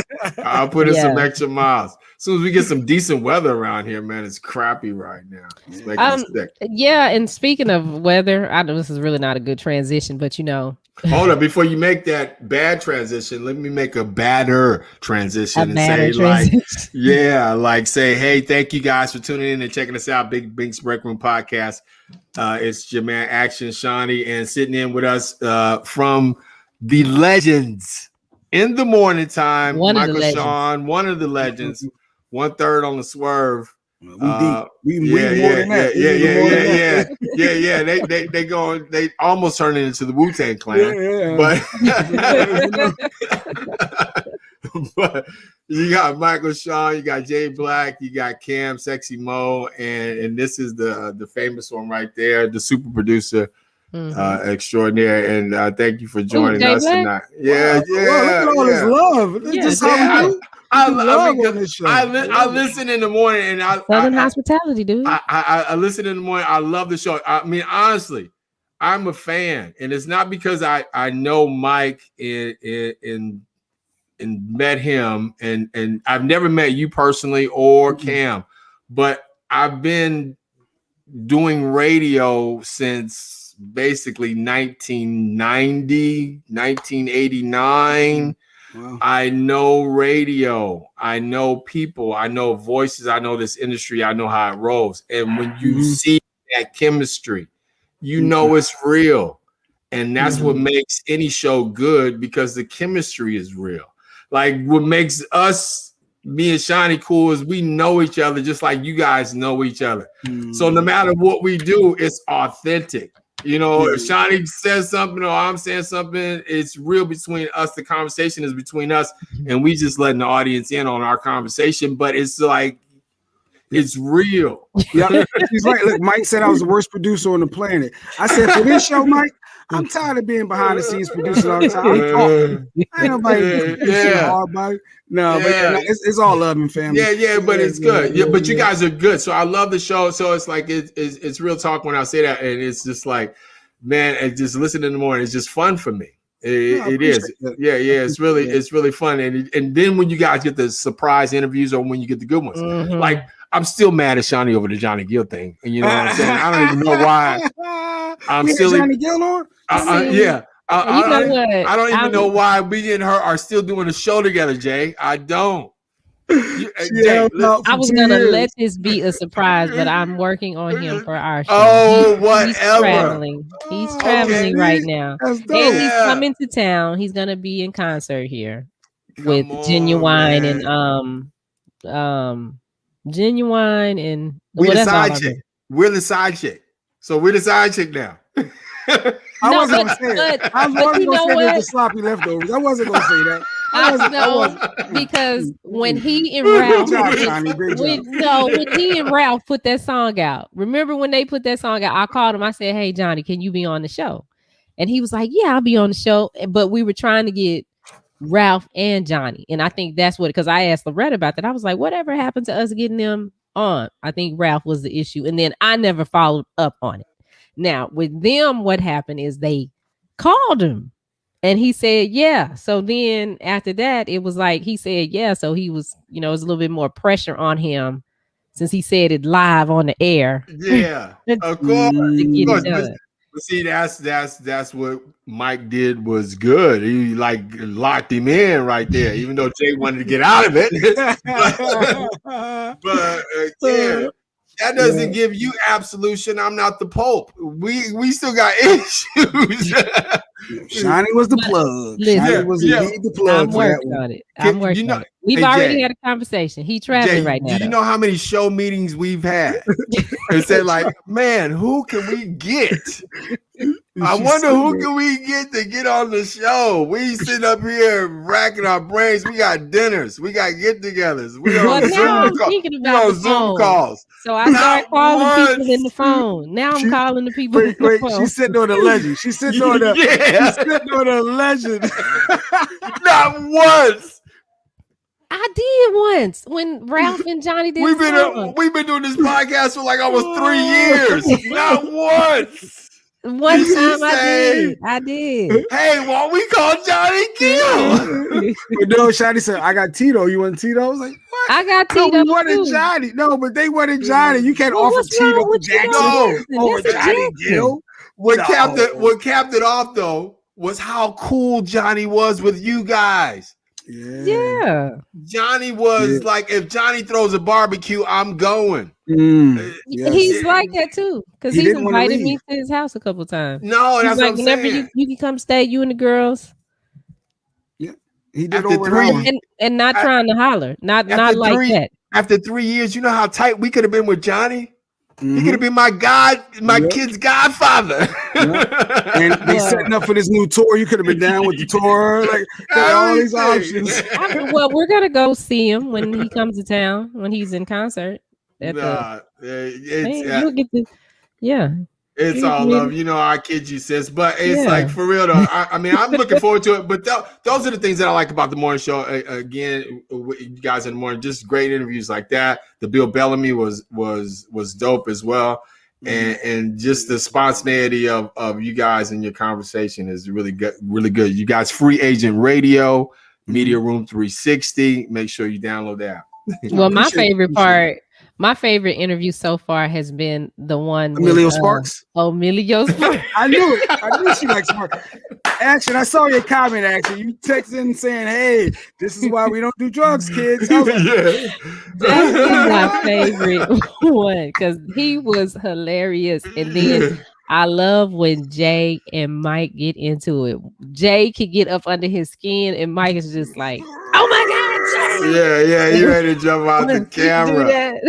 I'll put in some extra miles. As soon as we get some decent weather around here, man, it's crappy right now. It's making us sick. Yeah, and speaking of weather, I know this is really not a good transition, but hold on, before you make that bad transition, let me make a badder transition say, hey, thank you guys for tuning in and checking us out, Bink's Break Room Podcast. It's your man Action Shawnee, and sitting in with us from the legends in the morning time, Michael Sean, one of the legends, 1/3 on the swerve. We more than that. They almost turned it into the Wu-Tang Clan. But you got Michael Sean, you got Jay Black, you got Cam, Sexy Mo, and this is the famous one right there, the super producer extraordinaire. And thank you for joining us tonight. Look at all this love. This is how we do. I listen in the morning, and Southern hospitality, dude. I listen in the morning. I love the show. I mean, honestly, I'm a fan, and it's not because I know Mike and met him, and I've never met you personally or Cam, but I've been doing radio since basically 1990, 1989. Wow. I know radio, I know people, I know voices, I know this industry, I know how it rolls. And when you see that chemistry, you know it's real. And that's what makes any show good, because the chemistry is real. Like what makes us, me and Shawnee, cool is we know each other just like you guys know each other. So no matter what we do, it's authentic. If Shawnee says something or I'm saying something, it's real between us. The conversation is between us, and we just letting the audience in on our conversation. But it's like, it's real. Yeah, he's right. Look, Mike said I was the worst producer on the planet. I said, for this show, Mike, I'm tired of being behind the scenes producing all the time. Ain't nobody hard by it. No, but it's all love and family. Yeah, but it's good. Yeah, but you guys are good. So I love the show. So it's like it's real talk when I say that, and it's just like, man, and just listen in the morning. It's just fun for me. It is. Yeah. It's really fun. And then when you guys get the surprise interviews or when you get the good ones, like I'm still mad at Shawnee over the Johnny Gill thing. And you know what I'm saying? I don't even know why. I'm still Johnny Gill on. I don't even know why we and her are still doing a show together, Jay. I don't. Jay, I was gonna let this be a surprise, but I'm working on him for our show. Oh, He's traveling. He's traveling right now. That's dope. And he's coming to town. He's gonna be in concert here with Genuine and Genuine and we're the side chick. We're the side chick. So we're the side chick now. I wasn't gonna say it. I was gonna say the sloppy leftovers. I wasn't gonna say that. I wasn't. Because when he and Ralph, when he and Ralph put that song out, remember when they put that song out? I called him. I said, "Hey, Johnny, can you be on the show?" And he was like, "Yeah, I'll be on the show." But we were trying to get Ralph and Johnny, and I think that's what. Because I asked Loretta about that. I was like, "Whatever happened to us getting them on?" I think Ralph was the issue, and then I never followed up on it. Now with them, what happened is they called him and he said, yeah. So then after that, it was like he said, yeah. So he was, it was a little bit more pressure on him since he said it live on the air. Yeah, of course. But see, that's what Mike did was good. He like locked him in right there, even though Jay wanted to get out of it. but yeah. That doesn't give you absolution. I'm not the Pope. We still got issues. Shiny was the plug. Shiny was indeed the plug. I'm working on it. On it. We've already had a conversation. He traveling right now. Do you know how many show meetings we've had? And said like, man, who can we get? I wonder who can we get on the show? We sit up here racking our brains. We got dinners. We got get-togethers. We on Zoom calls. So I started calling people in the phone. Now I'm calling the people in the phone. She's sitting on the legend. She's sitting on the legend. Not once. I did once when Ralph and Johnny did. We've been doing this podcast for like almost 3 years. Not once. One time I did. Hey, why we call Johnny Gill? No, Shadi said, I got Tito. You want Tito? I was like, what? I got Tito. No, we wanted Johnny. No, but they wanted Johnny. You can't offer Tito to Jackson. No, Johnny Gill. What capped it off though was how cool Johnny was with you guys. Yeah. Johnny was like, if Johnny throws a barbecue, I'm going. He's like that too, because he's invited me to his house a couple times. No, that's like, whenever you can come stay, you and the girls. Yeah, he did after over and not trying to holler, not like that. After 3 years, you know how tight we could have been with Johnny. He could have been my kid's godfather. And they setting up for this new tour. You could have been down with the tour. Like all these options. Well, we're gonna go see him when he comes to town, when he's in concert. You'll get to, it's all love. I kid you, sis. But it's like for real though. I mean, I'm looking forward to it. But those are the things that I like about the morning show. Again, with you guys in the morning, just great interviews like that. The Bill Bellamy was dope as well. And just the spontaneity of you guys and your conversation is really good. Really good. You guys, Free Agent Radio, Media Room 360. Make sure you download that. Well, my favorite interview so far has been the one Emilio Sparks. Emilio Sparks. I knew it. I knew she liked Sparks. Action, I saw your comment. Action, you texting saying, "Hey, this is why we don't do drugs, kids." I was like, that was my favorite one because he was hilarious, and then I love when Jay and Mike get into it. Jay can get up under his skin, and Mike is just like, "Oh my God, Jay!" Yeah, you ready to jump out the camera?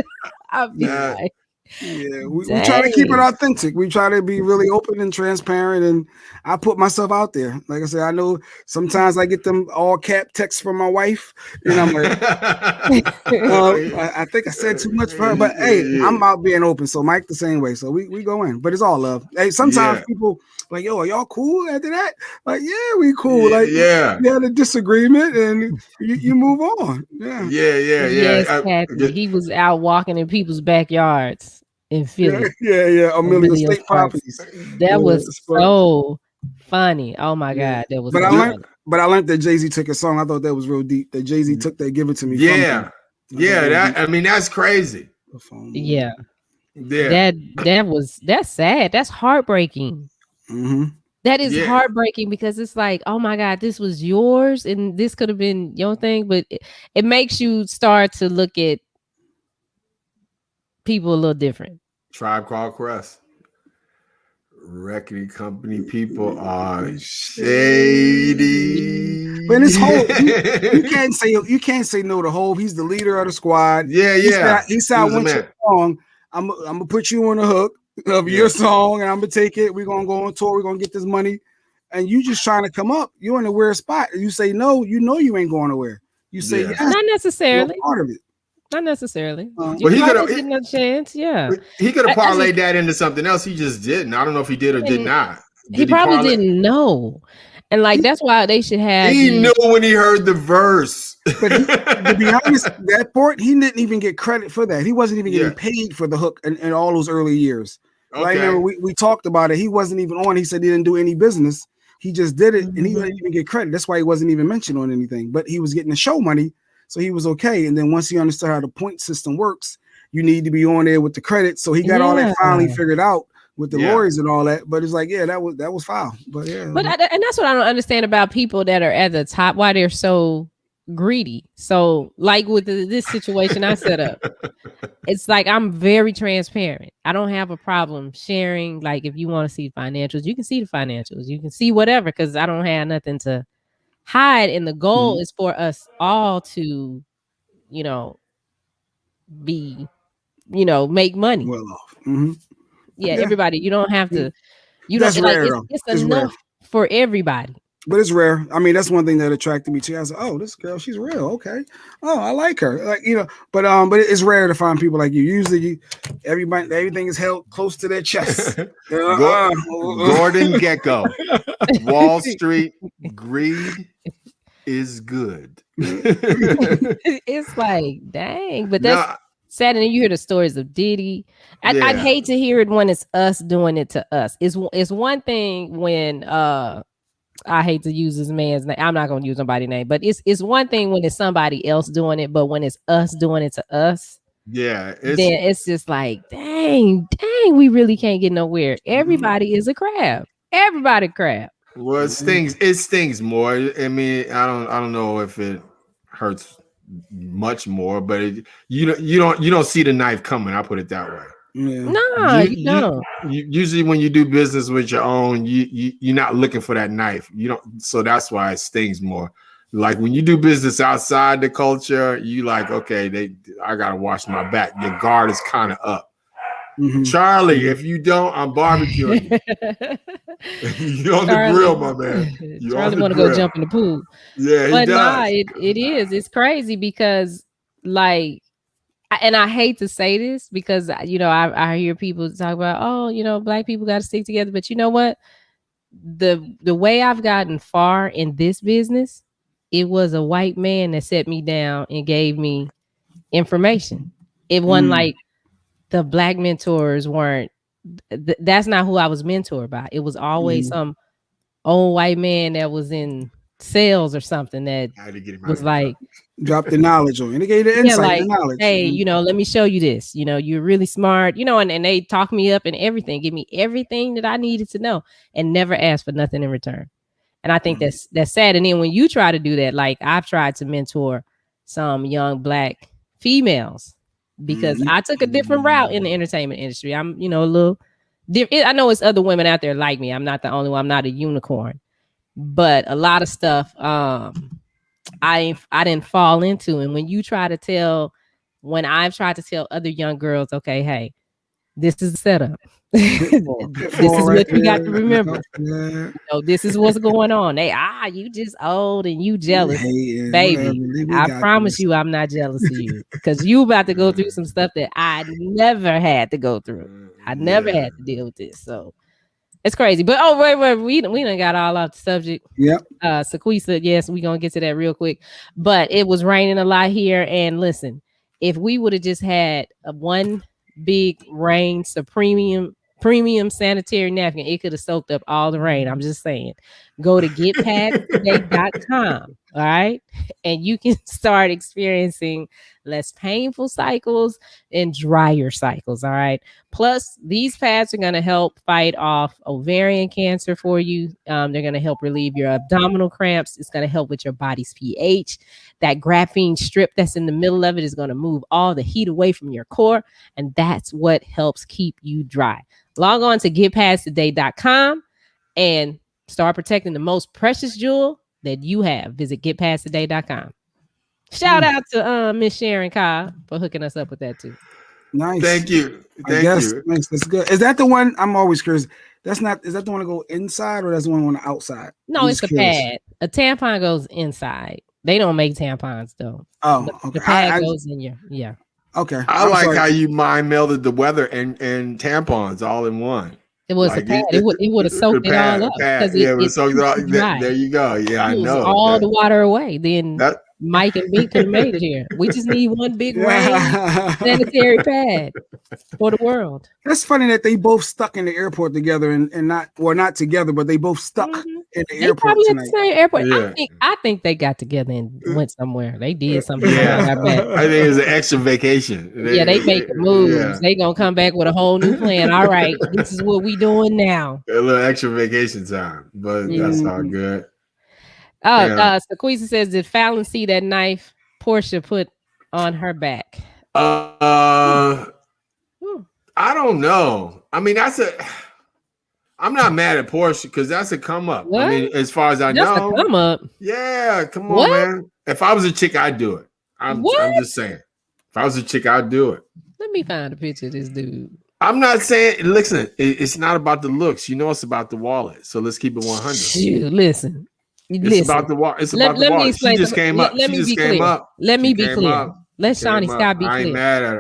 I'll be like, we try to keep it authentic. We try to be really open and transparent, and I put myself out there. Like I said, I know sometimes I get them all cap texts from my wife, and I'm like, I think I said too much for her, but hey, I'm out being open. So Mike the same way. So we go in, but it's all love. Hey, sometimes people like, yo, are y'all cool after that? Like, yeah, we cool. Like, you had a disagreement, and you move on. Yeah. Yes, he was out walking in people's backyards. In Philly. Yeah. Emilio State Properties. That was so funny. Oh my God. That was But I learned that Jay-Z took a song. I thought that was real deep. That Jay-Z took that, give it to me. That's crazy. Yeah. That's sad. That's heartbreaking. Mm-hmm. That is heartbreaking because it's like, oh my God, this was yours and this could have been your thing. But it makes you start to look at people a little different. Tribe Called Quest. Record company people are shady. But it's Hov. You can't say no to Hov. He's the leader of the squad. Yeah. He said, I want your song. I'm gonna put you on the hook of your song, and I'm gonna take it. We're gonna go on tour. We're gonna get this money, and you just trying to come up. You're in a weird spot. You say no. You know you ain't going nowhere. You say yes. Not necessarily. Part of it. Not necessarily. Well, he could have a chance. Yeah, he could have parlayed that into something else. He just didn't. I don't know if he did or did not. He probably didn't know, and like that's why they should have. He knew when he heard the verse. But to be honest, that part he didn't even get credit for that. He wasn't even getting paid for the hook in all those early years. Okay. I remember we talked about it. He wasn't even on. He said he didn't do any business. He just did it, and he didn't even get credit. That's why he wasn't even mentioned on anything. But he was getting the show money. So he was okay. And then once he understood how the point system works, you need to be on there with the credit. So he got all that finally figured out with the lawyers and all that. But it's like, that was foul. But and that's what I don't understand about people that are at the top, why they're so greedy. So like with this situation I set up, it's like I'm very transparent. I don't have a problem sharing. Like if you want to see financials, you can see the financials. You can see whatever, because I don't have nothing to hide, and the goal is for us all to, be, make money. Well off. Everybody. You don't have to. That's rare. It's enough rare for everybody. But it's rare. I mean, that's one thing that attracted me to. I was like, oh, this girl, she's real. Okay. Oh, I like her. Like, but it's rare to find people like you. Usually everything is held close to their chest. Gordon Gecko. Wall Street, greed is good. It's like, dang, but that's sad. And then you hear the stories of Diddy. I'd hate to hear it when it's us doing it to us. It's one thing when I hate to use this man's name. I'm not going to use somebody's name, but it's one thing when it's somebody else doing it, but when it's us doing it to us, then it's just like, dang, we really can't get nowhere. Everybody is a crab. Everybody crab. Well, it stings more. I mean, I don't know if it hurts much more, but you don't see the knife coming. I'll put it that way. Yeah. No, you don't. Usually when you do business with your own, you're not looking for that knife. You don't. So that's why it stings more. Like when you do business outside the culture, you like, okay, I gotta watch my back. Your guard is kind of up. Charlie, if you don't, I'm barbecuing you. You're on the grill, my man. Charlie want to go jump in the pool. Yeah, but it is. It's crazy because like. And I hate to say this because, I hear people talk about, Black people got to stick together. But you know what? The way I've gotten far in this business, it was a white man that set me down and gave me information. It wasn't like the Black mentors weren't. That's not who I was mentored by. It was always some old white man that was in sales or something that was like drop the knowledge on, and they gave the insight, the knowledge. Hey, let me show you this. You're really smart. And they talk me up and everything, give me everything that I needed to know, and never ask for nothing in return. And I think that's sad. And then when you try to do that, like I've tried to mentor some young Black females because I took a different route in the entertainment industry. I'm, a little different. I know it's other women out there like me. I'm not the only one. I'm not a unicorn. But a lot of stuff I didn't fall into. And when I've tried to tell other young girls, okay, hey, this is the setup. This is what you got to remember. This is what's going on. You just old and you jealous. Baby, I promise you I'm not jealous of you because you about to go through some stuff that I never had to go through. I never had to deal with this. So it's crazy. But wait, we done got all off the subject. Yeah. Sequisa, yes, we're gonna get to that real quick. But it was raining a lot here. And listen, if we would have just had one big rain, premium sanitary napkin, it could have soaked up all the rain. I'm just saying. Go to getpacktoday.com. All right. And you can start experiencing less painful cycles and drier cycles. All right. Plus, these pads are going to help fight off ovarian cancer for you. They're going to help relieve your abdominal cramps. It's going to help with your body's pH. That graphene strip that's in the middle of it is going to move all the heat away from your core. And that's what helps keep you dry. Log on to getpasttoday.com and start protecting the most precious jewel that you have. Visit getpasttoday.com. Shout out to Miss Sharon Kyle for hooking us up with that too. Nice. Thank you. Thank you. Nice. That's good. Is that the one? I'm always curious. Is that the one to go inside or that's the one on the outside? No, it's a pad. A tampon goes inside. They don't make tampons though. Oh, okay. The pad goes in your Okay. I like how you mind melded the weather and tampons all in one. It was like a pad. It would have soaked it all up. Yeah, it would soak it all. There you go. Yeah, I know. All the water away. Then Mike and Bink could have made it here. We just need one big rain sanitary pad for the world. That's funny that they both stuck in the airport together and not together, but they both stuck in the airport probably tonight. At the same airport. Yeah. I think they got together and went somewhere. They did something. Yeah, I think it was an extra vacation. They make moves. Yeah. They gonna come back with a whole new plan. All right, this is what we doing now. A little extra vacation time, but that's all good. Sequisa says, did Fallon see that knife Portia put on her back? I don't know. I mean, I'm not mad at Portia because that's a come up. What? I mean, as far as I know, a come up. Yeah, come on, man. If I was a chick, I'd do it. I'm just saying. If I was a chick, I'd do it. Let me find a picture of this dude. I'm not saying. Listen, it's not about the looks. You know, it's about the wallet. So let's keep it 100. Shoot, listen. It's about the wallet. It's about the wallet. She just came up. She just came up. Let me be clear. Let Shawnee Scott be clear. I ain't mad at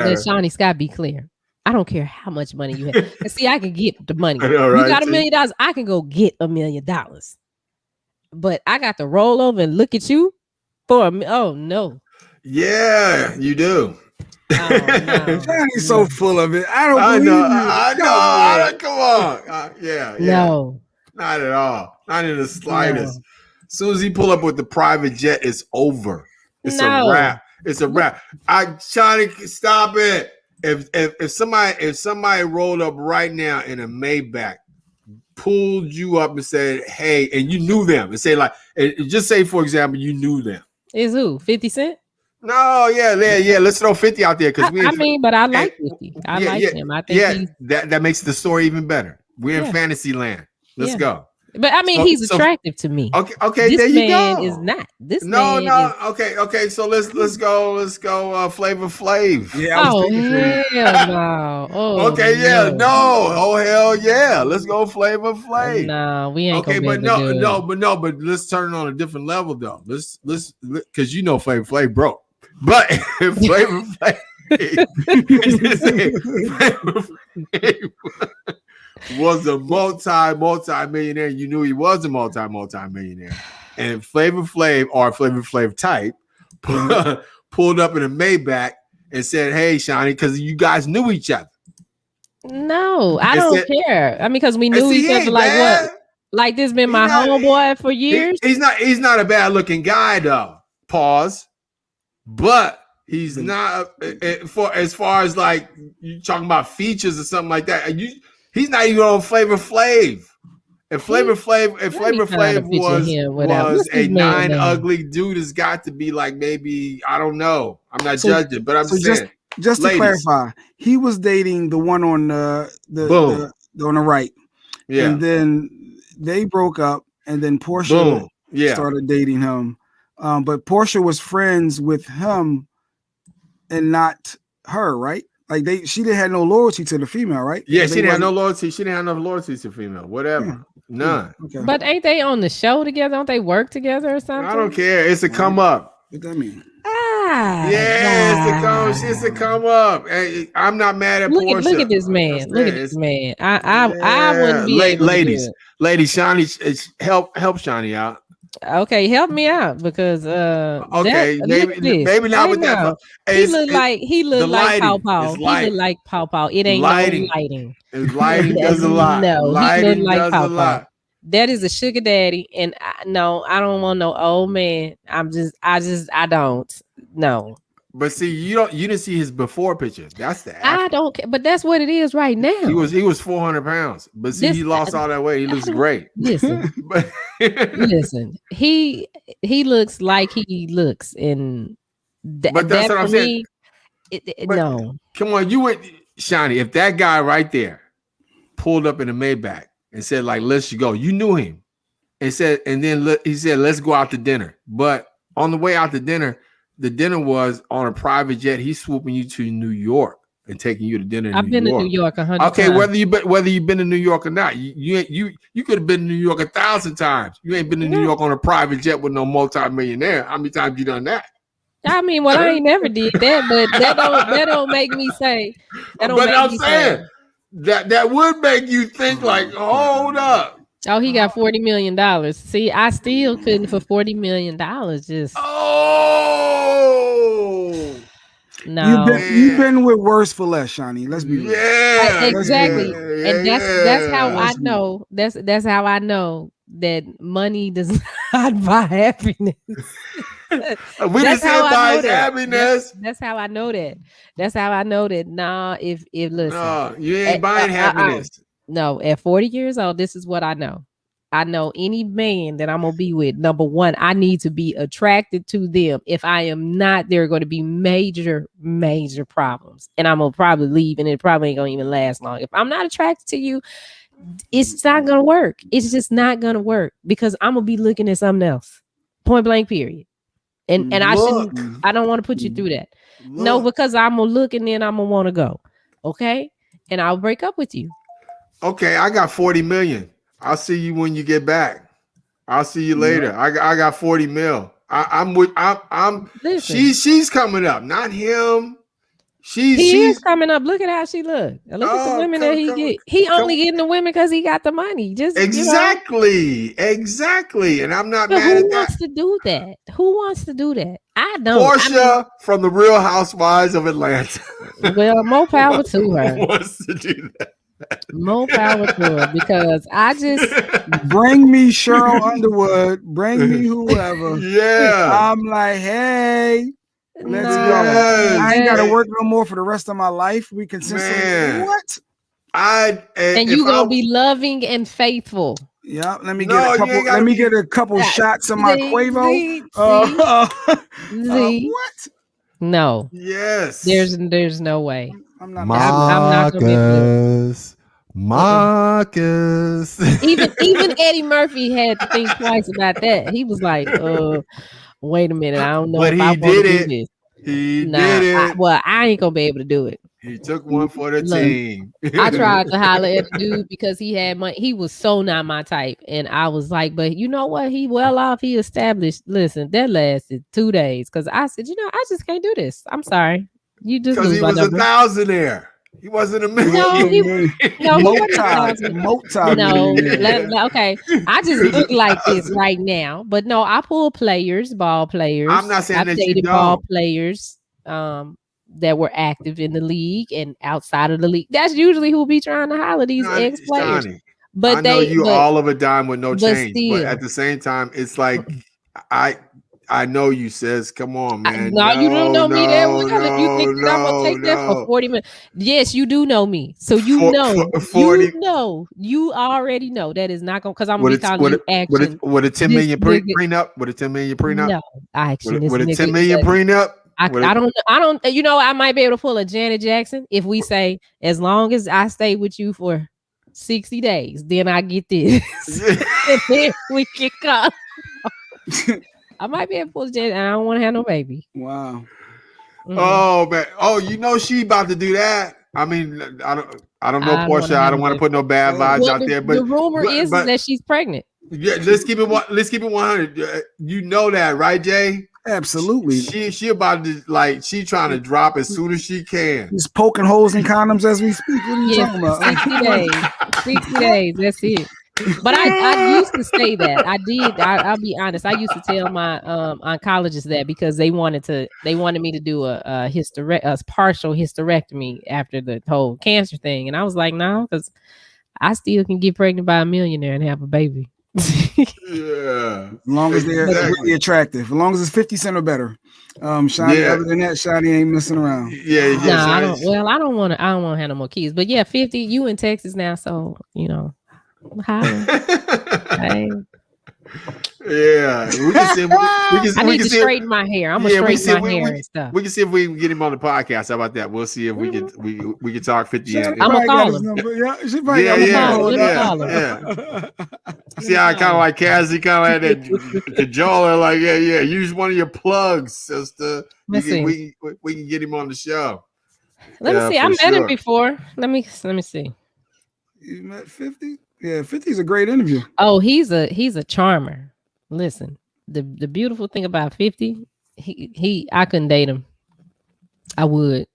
her. Let Shawnee Scott be clear. I don't care how much money you have. And see, I can get the money. I know, right? You got $1 million. I can go get $1 million. But I got to roll over and look at you for oh no. Yeah, you do. Oh, no. Johnny's so full of it. I know. Come on. Yeah. No. Not at all. Not in the slightest. No. As soon as he pull up with the private jet, it's over. It's a wrap. It's a wrap. Shawnee, stop it. If somebody rolled up right now in a Maybach, pulled you up and said, "Hey," and you knew them, and say like, just say for example, you knew them. Is who 50 Cent? No, yeah. Let's throw 50 out there because but I like 50. I like him. I think that makes the story even better. We're in fantasy land. Let's go. But I mean, he's attractive to me. Okay. This there you man go. is not. This no. man is... Okay. So let's go. Flavor Flav. Yeah. Oh hell no. Oh, okay. Yeah. No. Oh hell yeah. Let's go Flavor Flav. No, we ain't. Okay, but but let's turn it on a different level though. Let's because you know Flavor Flav broke, but Flavor Flav. Was a multi-millionaire. You knew he was a multi-millionaire. And Flavor Flav or Flavor Flav type pulled up in a Maybach and said, "Hey, Shawnee," because you guys knew each other. No, I don't care. I mean, because we knew each other like what? Like this been my homeboy for years. He's not a bad looking guy though. Pause. But he's not for as far as like you talking about features or something like that. He's not even on Flavor Flav. If Flavor Flav was a nine ugly dude, has got to be like maybe I don't know. I'm not judging, but I'm saying. Just to clarify, he was dating the one on the on the right. Yeah. And then they broke up, and then Portia started dating him. But Portia was friends with him and not her, right? Like she didn't have no loyalty to the female, right? Yeah, she didn't have no loyalty. She didn't have no loyalty to female. Whatever. None. Okay. But ain't they on the show together? Don't they work together or something? I don't care. It's a come up. What that mean? It's a come up. Hey, I'm not mad at Portia. Look at this man. Look at this man. I wouldn't be ladies, Shawnee, help Shawnee out. Okay, help me out because maybe not with that. He look like Pow Pow. He look like Pow Pow. It ain't lighting. It's lighting does a lot. No, lighting he look like does Pow a lot. that is a sugar daddy, and I don't want no old man. I don't. No. But see, you didn't see his before picture. That's the after. I don't care, but that's what it is right now. He was 400 pounds, but see, he lost all that weight. He looks great. Listen, listen. He looks like he looks, and but that's what I'm saying. No, come on, you went, Shani. If that guy right there pulled up in a Maybach and said, like, let's go, you knew him, and then he said, let's go out to dinner. But on the way out to dinner, the dinner was on a private jet. He's swooping you to New York and taking you to dinner. I've been to New York 100 Okay, times. whether you've been to New York or not, you could have been to New York 1,000 times. You ain't been to New York on a private jet with no multi-millionaire. How many times you done that? I mean, well, I ain't never did that, but that don't make me say. But I'm saying that would make you think like, hold up. Oh, he got $40 million. See, I still couldn't for $40 million. Just no. You've been with worse for less, Shani. Let's be real. Exactly. And that's how I know. That's how I know that money does not buy happiness. We didn't say buy happiness. That's how I know that. That's how I know that. Nah, if listen, no, you ain't buying happiness. No, at 40 years old, this is what I know. I know any man that I'm gonna be with, number one, I need to be attracted to them. If I am not, there are going to be major, major problems, and I'm gonna probably leave, and it probably ain't gonna even last long. If I'm not attracted to you, it's not gonna work. It's just not gonna work because I'm gonna be looking at something else. Point blank, period. And I don't want to put you through that. No, because I'm gonna look and then I'm gonna want to go. Okay, and I'll break up with you. Okay, I got 40 million. I'll see you when you get back. I'll see you later. I got 40 mil. I'm she's coming up, not him. She's coming up. Look at how she look. Look at the women that he get. He only getting the women because he got the money. Just exactly. And I'm not mad at that. Who wants to do that? Who wants to do that? I don't. Portia from the Real Housewives of Atlanta. Well, more power to her. Wants to do that. More power to her because I just bring me Cheryl Underwood, bring me whoever. Yeah, I'm like, hey, let's go. I ain't gotta work no more for the rest of my life. We consistently what? And you gonna be loving and faithful. Yeah, let me get a couple shots of my Quavo. What? No. Yes. There's no way. I'm not Marcus. Even Eddie Murphy had to think twice about that. He was like, wait a minute, I don't know if I want to do this. He did it. I ain't gonna be able to do it. He took one for the team. I tried to holler at the dude because he had money. He was so not my type. And I was like, but you know what? He well off. He established. Listen, that lasted 2 days. Because I said, I just can't do this. I'm sorry. You just because he was a thousandaire. He wasn't a million. Okay. I just look like this right now. But no, I pull ball players. I'm not saying that you don't. Ball players that were active in the league and outside of the league. That's usually who be trying to holler these ex-players. Johnny, but I know you all of a dime with no change. But at the same time, it's like I know you, sis. Come on, man. No, you don't know me that well. You think that I'm gonna take that for 40 minutes? Yes, you do know me. So you know, 40, you already know that is not gonna because I'm gonna be talking you action. With a 10 million prenup? With a 10 million prenup? No, action. With a 10 million prenup? I don't. I might be able to pull a Janet Jackson if we say as long as I stay with you for 60 days, then I get this. And then we can come. I might be able to pull Janet, and I don't want to have no baby. Wow. Mm-hmm. Oh man. Oh, she about to do that. I mean, I don't know Portia. I don't want to put no bad vibes out there. But the rumor is that she's pregnant. Yeah, let's keep it 100. You know that, right, Jay? Absolutely. She about to she trying to drop as soon as she can. She's poking holes in condoms as we speak. What are you talking about? 60 days. That's it. But I used to say that. I did. I'll be honest. I used to tell my oncologists that because they wanted me to do a partial hysterectomy after the whole cancer thing, and I was like, no, because I still can get pregnant by a millionaire and have a baby. Yeah. As long as they're really attractive. As long as it's 50 cents or better. Shawty, other than that, Shawty ain't messing around. Yeah. Nah, I don't. Well, I don't want to have no more kids. But yeah, 50. You in Texas now, so you know. Hey. Yeah, we can see. I need to straighten my hair. I'm gonna straighten my hair and stuff. We can see if we can get him on the podcast. How about that? We'll see if we can talk 50. I'm gonna call him. Yeah. See how I kind of like Cassie, kind of like that cajoler, like yeah. Use one of your plugs, sister. We can get him on the show. Let me see. I met him before. Let me see. You met 50? Yeah, 50 is a great interview. Oh, he's a charmer. Listen, the beautiful thing about 50, I couldn't date him. I would,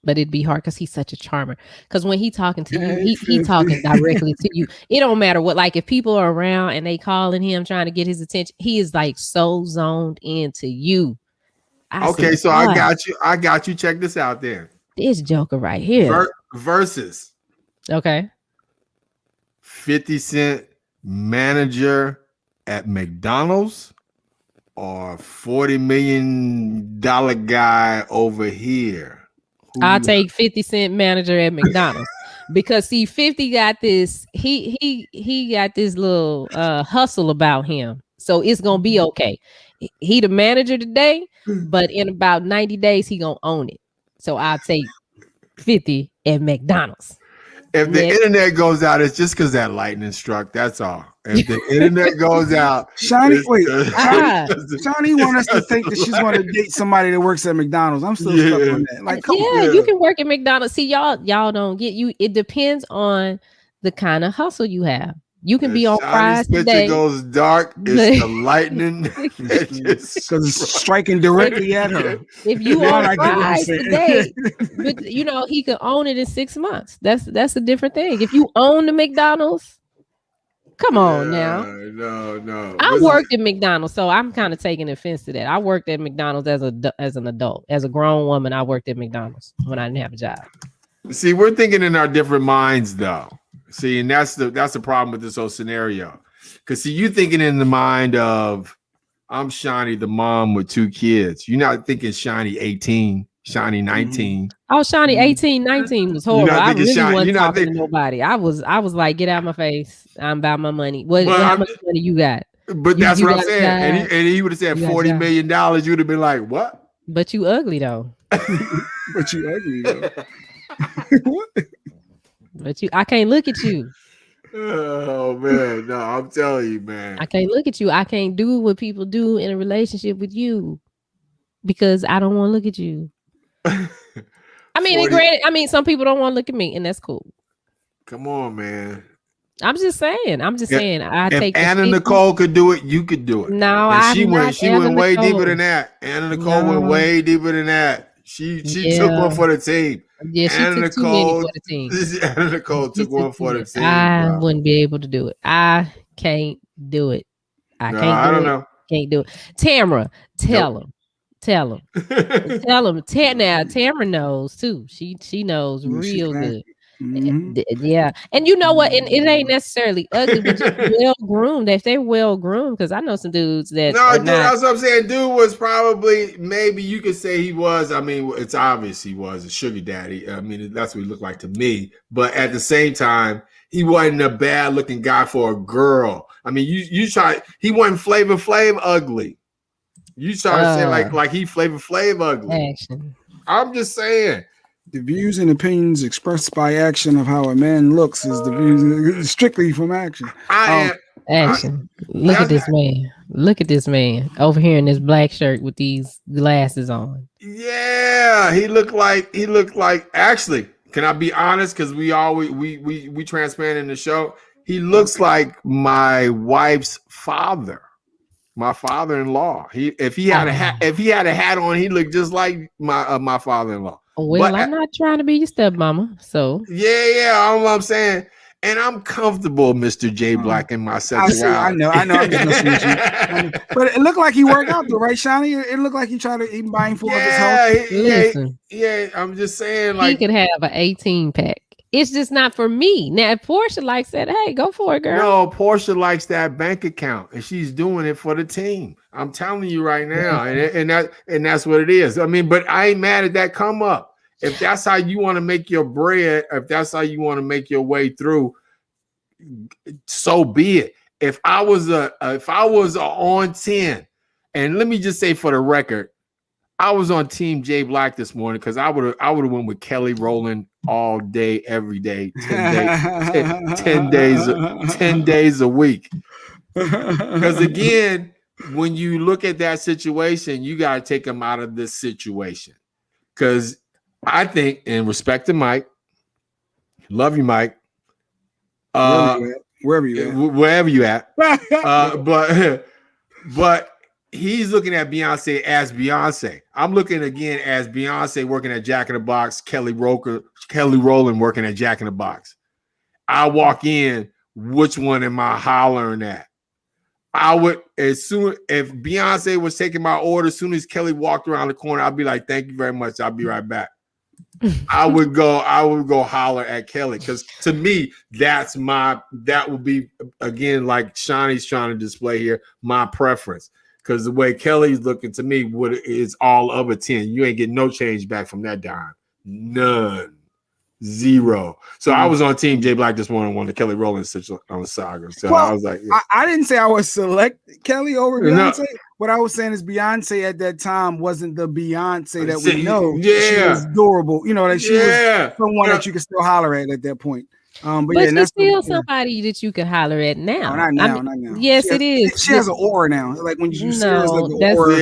but it'd be hard because he's such a charmer. Because when he talking to you, he talking directly to you. It don't matter what. Like if people are around and they calling him trying to get his attention, he is like so zoned into you. I got you. Check this out there. This joker right here. Versus. Okay. 50 Cent manager at McDonald's or $40 million guy over here? I'll take 50 Cent manager at McDonald's because see 50 got this he got this little hustle about him, so it's gonna be okay. He the manager today, but in about 90 days he gonna own it. So I'll take 50 at McDonald's. If the internet goes out, it's just because that lightning struck. That's all. If the internet goes out, Shawnee want us to think that she's going to date somebody that works at McDonald's. I'm still stuck on that. Like, you can work at McDonald's. See, y'all don't get you. It depends on the kind of hustle you have. You can be on fries today. It goes dark. It's the lightning because it's striking directly at her. If you on fries today, but you know he could own it in 6 months. That's a different thing. If you own the McDonald's, come on now. No. I worked at McDonald's, so I'm kind of taking offense to that. I worked at McDonald's as an adult, as a grown woman. I worked at McDonald's when I didn't have a job. See, we're thinking in our different minds, though. See, and that's the problem with this whole scenario. Because see, you thinking in the mind of I'm Shawnee, the mom with 2 kids. You're not thinking Shawnee 18, Shawnee 19. Oh, Shawnee 18, 19 was horrible. I really wasn't talking to nobody. I was like, get out of my face. I'm about my money. How much money you got? But that's what I'm saying. And he would have said $40 million. You'd have been like, what? But you ugly though. But you ugly though. What? But I can't look at you. Oh man, no, I'm telling you, man. I can't look at you. I can't do what people do in a relationship with you because I don't want to look at you. I mean, granted, some people don't want to look at me, and that's cool. Come on, man. I'm just saying. I take. Anna Nicole could do it. You could do it. No, she went way deeper than that. Anna Nicole went way deeper than that. She took one for the team. Yeah, she took too many for the team. Anna Nicole took one for the team. I wouldn't be able to do it. I can't do it. I don't know. Can't do it. Tamara, tell him. Now, Tamara knows too. She knows real good. Mm-hmm. Yeah, and you know what? And it ain't necessarily ugly, but just well groomed. If they're well groomed, because I know some dudes that. No, dude, that's what I'm saying. Dude was probably, maybe you could say he was. I mean, it's obvious he was a sugar daddy. I mean, that's what he looked like to me. But at the same time, he wasn't a bad looking guy for a girl. I mean, you try. He wasn't Flavor Flav ugly. You started saying like he Flavor Flav ugly. Action. I'm just saying. The views and opinions expressed by action of how a man looks is the views strictly from action. Action. Look at this man. Look at this man over here in this black shirt with these glasses on. Yeah, he looked like actually, can I be honest? Because we always we transparent in the show. He looks like my wife's father. My father-in-law. If he had a hat on, he looked just like my father-in-law. Well, but I'm not trying to be your stepmama, so yeah, all I'm saying, and I'm comfortable, Mr. J Black, in my sexuality. I know. I'm just messing with you. But it looked like he worked out though, right, Shawnee? It looked like he tried to eat mindful of his health. Listen, yeah. I'm just saying, like he could have an 18 pack It's just not for me. Now, if Portia likes that, hey, go for it, girl. No, Portia likes that bank account, and she's doing it for the team. I'm telling you right now, and that's what it is. I mean, but I ain't mad at that come up. If that's how you want to make your bread, if that's how you want to make your way through, so be it. If I was on 10, and let me just say for the record, I was on Team J Black this morning because I would have went with Kelly Rowland all day, every day, 10 days a week. Because again, when you look at that situation, you got to take them out of this situation. Because I think, in respect to Mike, love you, Mike. Wherever you at. But he's looking at Beyonce as Beyonce. I'm looking again as Beyonce working at Jack in the Box, Kelly Rowland working at Jack in the Box. I walk in, which one am I hollering at? I would, if Beyonce was taking my order, as soon as Kelly walked around the corner, I'd be like, thank you very much. I'll be right back. I would go holler at Kelly, because to me, that would be, again, like Shawnee's trying to display here, my preference. Because the way Kelly's looking to me, is all of a 10. You ain't getting no change back from that dime. None. Zero. So I was on Team J Black this morning on the Kelly Rowland on the saga. So I was like, yeah. I didn't say I would select Kelly over Beyonce. No. What I was saying is Beyonce at that time wasn't the Beyonce that we know. Yeah. She was durable. You know, that she was someone that you could still holler at that point. But she's still somebody that you can holler at now. No, not now. Yes, it is. She has an aura now. Like when you see her, it's like an aura.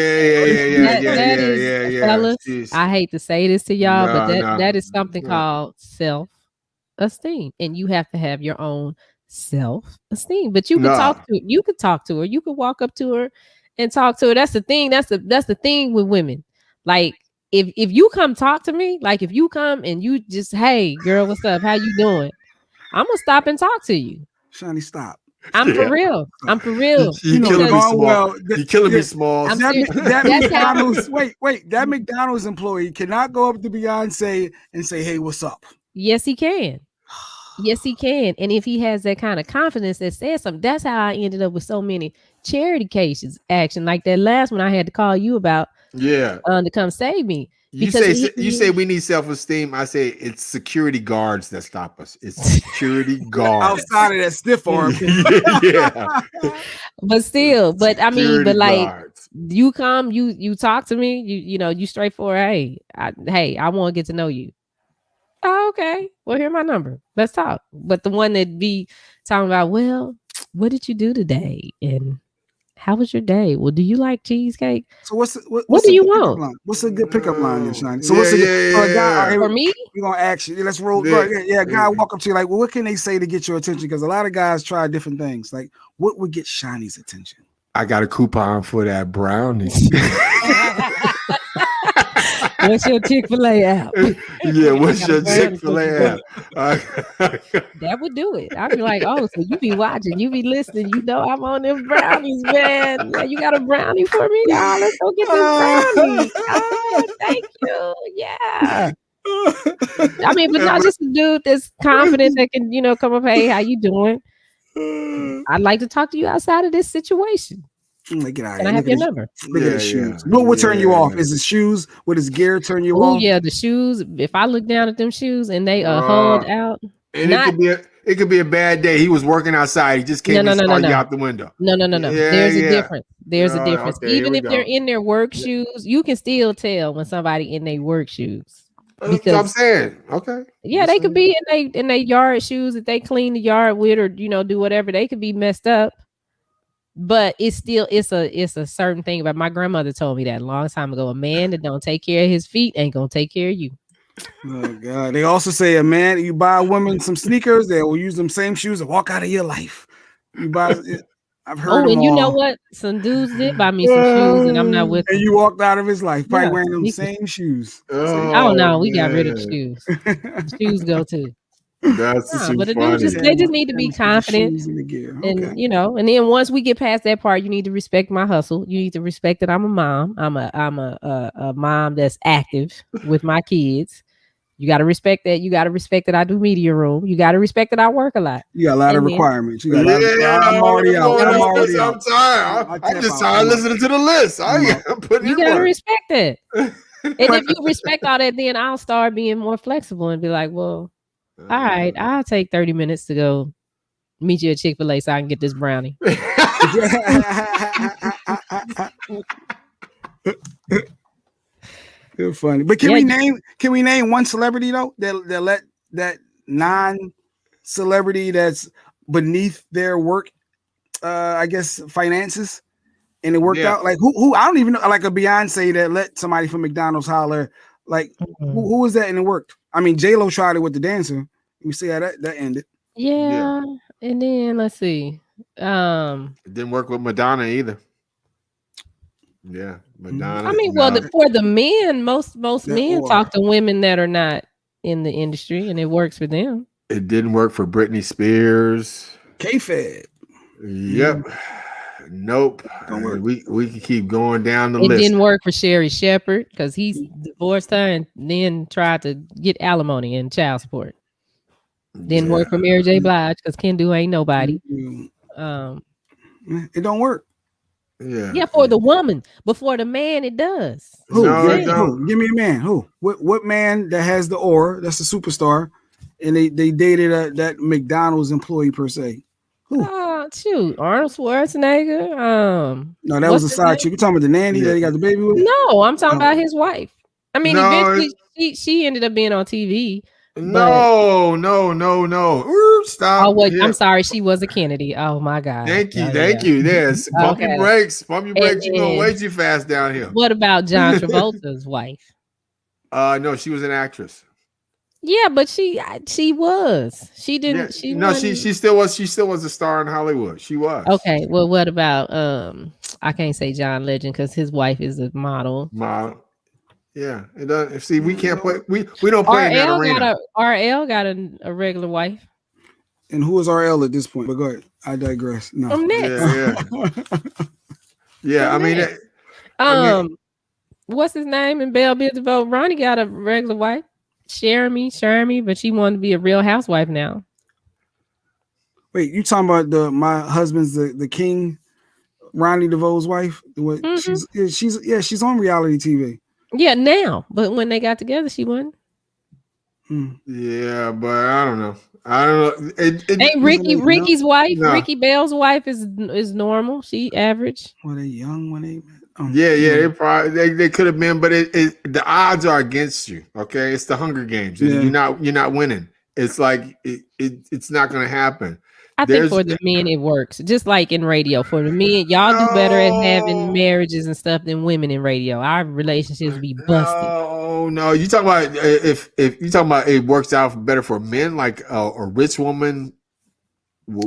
Yeah. Fellas, I hate to say this to y'all, but that is something called self-esteem, and you have to have your own self-esteem. But you can talk to her. You could talk to her. You could walk up to her and talk to her. That's the thing. That's the thing with women. Like, if you come talk to me, like if you come and you just, hey girl, what's up? How you doing? I'm gonna stop and talk to you. Shawnee, stop. For real. I'm for real. You're killing me small. You're killing me small. That McDonald's, wait, that McDonald's employee cannot go up to Beyonce and say, hey, what's up? Yes, he can. Yes, he can. And if he has that kind of confidence that says something, that's how I ended up with so many charity cases action. Like that last one I had to call you about. Yeah. To come save me. You say we need self-esteem. I say it's security guards that stop us. It's security guards outside of that stiff arm. Yeah. But still, I mean, like guards. You come, you talk to me, you straightforward. Hey, I want to get to know you. Oh, okay. Well, here's my number. Let's talk. But the one that be talking about, well, what did you do today? And how was your day? Well, do you like cheesecake? So what do you want? Line? What's a good pickup line, there, Shani? So what's a good guy? For me? We're gonna ask you. Let's roll. Guy walk up to you like, well, what can they say to get your attention? Because a lot of guys try different things. Like, what would get Shani's attention? I got a coupon for that brownie. What's your Chick-fil-A app? Yeah, what's your Chick-fil-A app? That would do it. I'd be like, oh, so you be watching, you be listening, I'm on them brownies, man. Yeah, you got a brownie for me? Oh, let's go get this brownie. Oh, thank you. Yeah. I mean, but not just a dude that's confident that can, come up, hey, how you doing? I'd like to talk to you outside of this situation. Get out Can I have your number? Look at the shoes. What would turn you off? Is his shoes? Would his gear turn you off? Oh yeah, the shoes. If I look down at them shoes and they hold out, and it could be a bad day. He was working outside. He just came and saw you out the window. No. There's a difference. There's a difference. Okay, even if they're in their work shoes, you can still tell when somebody in their work shoes. Because I'm saying, okay. Yeah, they could be in their yard shoes that they clean the yard with, or do whatever. They could be messed up. But it's a certain thing about, my grandmother told me that a long time ago. A man that don't take care of his feet ain't gonna take care of you. Oh God! They also say a man, you buy a woman some sneakers, they will use them same shoes and walk out of your life. You buy. I've heard. Oh, and you know what? Some dudes did buy me some shoes, and I'm not with them. And you walked out of his life, probably wearing them same shoes. Oh no, we got rid of the shoes. Shoes go too. That's but the dudes they just need to be confident, and and then once we get past that part, you need to respect my hustle. You need to respect that I'm a mom. I'm a mom that's active with my kids. You got to respect that. You got to respect that I do media room. You got to respect that I work a lot. You got a lot of requirements. You got I'm already out. I'm already out. I'm tired. I'm just tired listening to the list. I'm putting you got to respect that. And if you respect all that, then I'll start being more flexible and be like, well, all right, I'll take 30 minutes to go meet you at Chick-fil-A so I can get this brownie. You're funny. But can we name one celebrity though that let that non-celebrity that's beneath their work I guess finances and it worked out? Like who I don't even know, like a Beyonce that let somebody from McDonald's holler. Like who was that and it worked? I mean, J-Lo tried it with the dancer. You see how that ended. Yeah. And then let's see. It didn't work with Madonna either. Yeah, Madonna. I mean, well, for the men, most men talk to women that are not in the industry, and it works for them. It didn't work for Britney Spears. K-Fed. Yep. Nope. We can keep going down the list. It didn't work for Sherry Shepherd because he's divorced her and then tried to get alimony and child support. Didn't work for Mary J. Blige because Kendu ain't nobody. It don't work. Yeah, for the woman, but for the man, it does. Who? Give me a man. Who? What man that has the aura? That's a superstar, and they dated that McDonald's employee per se. Who? Shoot, Arnold Schwarzenegger. No, that was a side chick. You talking about the nanny that he got the baby with? No, I'm talking about his wife. I mean, eventually she ended up being on TV. No. Stop. Oh wait, I'm sorry. She was a Kennedy. Oh my God. Thank you. Yes. Pump your brakes. You're going way too fast down here. What about John Travolta's wife? No, she was an actress. Yeah, but she was. She didn't. Yeah. She still was. She still was a star in Hollywood. She was. Okay. Well, what about I can't say John Legend because his wife is a model. Yeah, it does. See, we can't play. We don't play in that arena. RL got a regular wife. And who is RL at this point? But go ahead. I digress. No. From Next. Yeah. I mean, what's his name in Belle Biv DeVoe? Ronnie got a regular wife, Shermy, but she wanted to be a Real Housewife now. Wait, you talking about my husband's the king, Ronnie DeVoe's wife? She's on reality TV. Yeah, now, but when they got together, she wasn't. Yeah, but I don't know. Ain't Ricky's wife? No. Ricky Bell's wife is normal. She average. Were they young when they met? They probably they could have been, but the odds are against you. Okay, it's the Hunger Games. Yeah. You're not winning. It's like it's not going to happen. I think for the men it works. Just like in radio, for the men, y'all do better at having marriages and stuff than women in radio. Our relationships be busted. No. You talking about if you talking about it works out better for men, like a rich woman.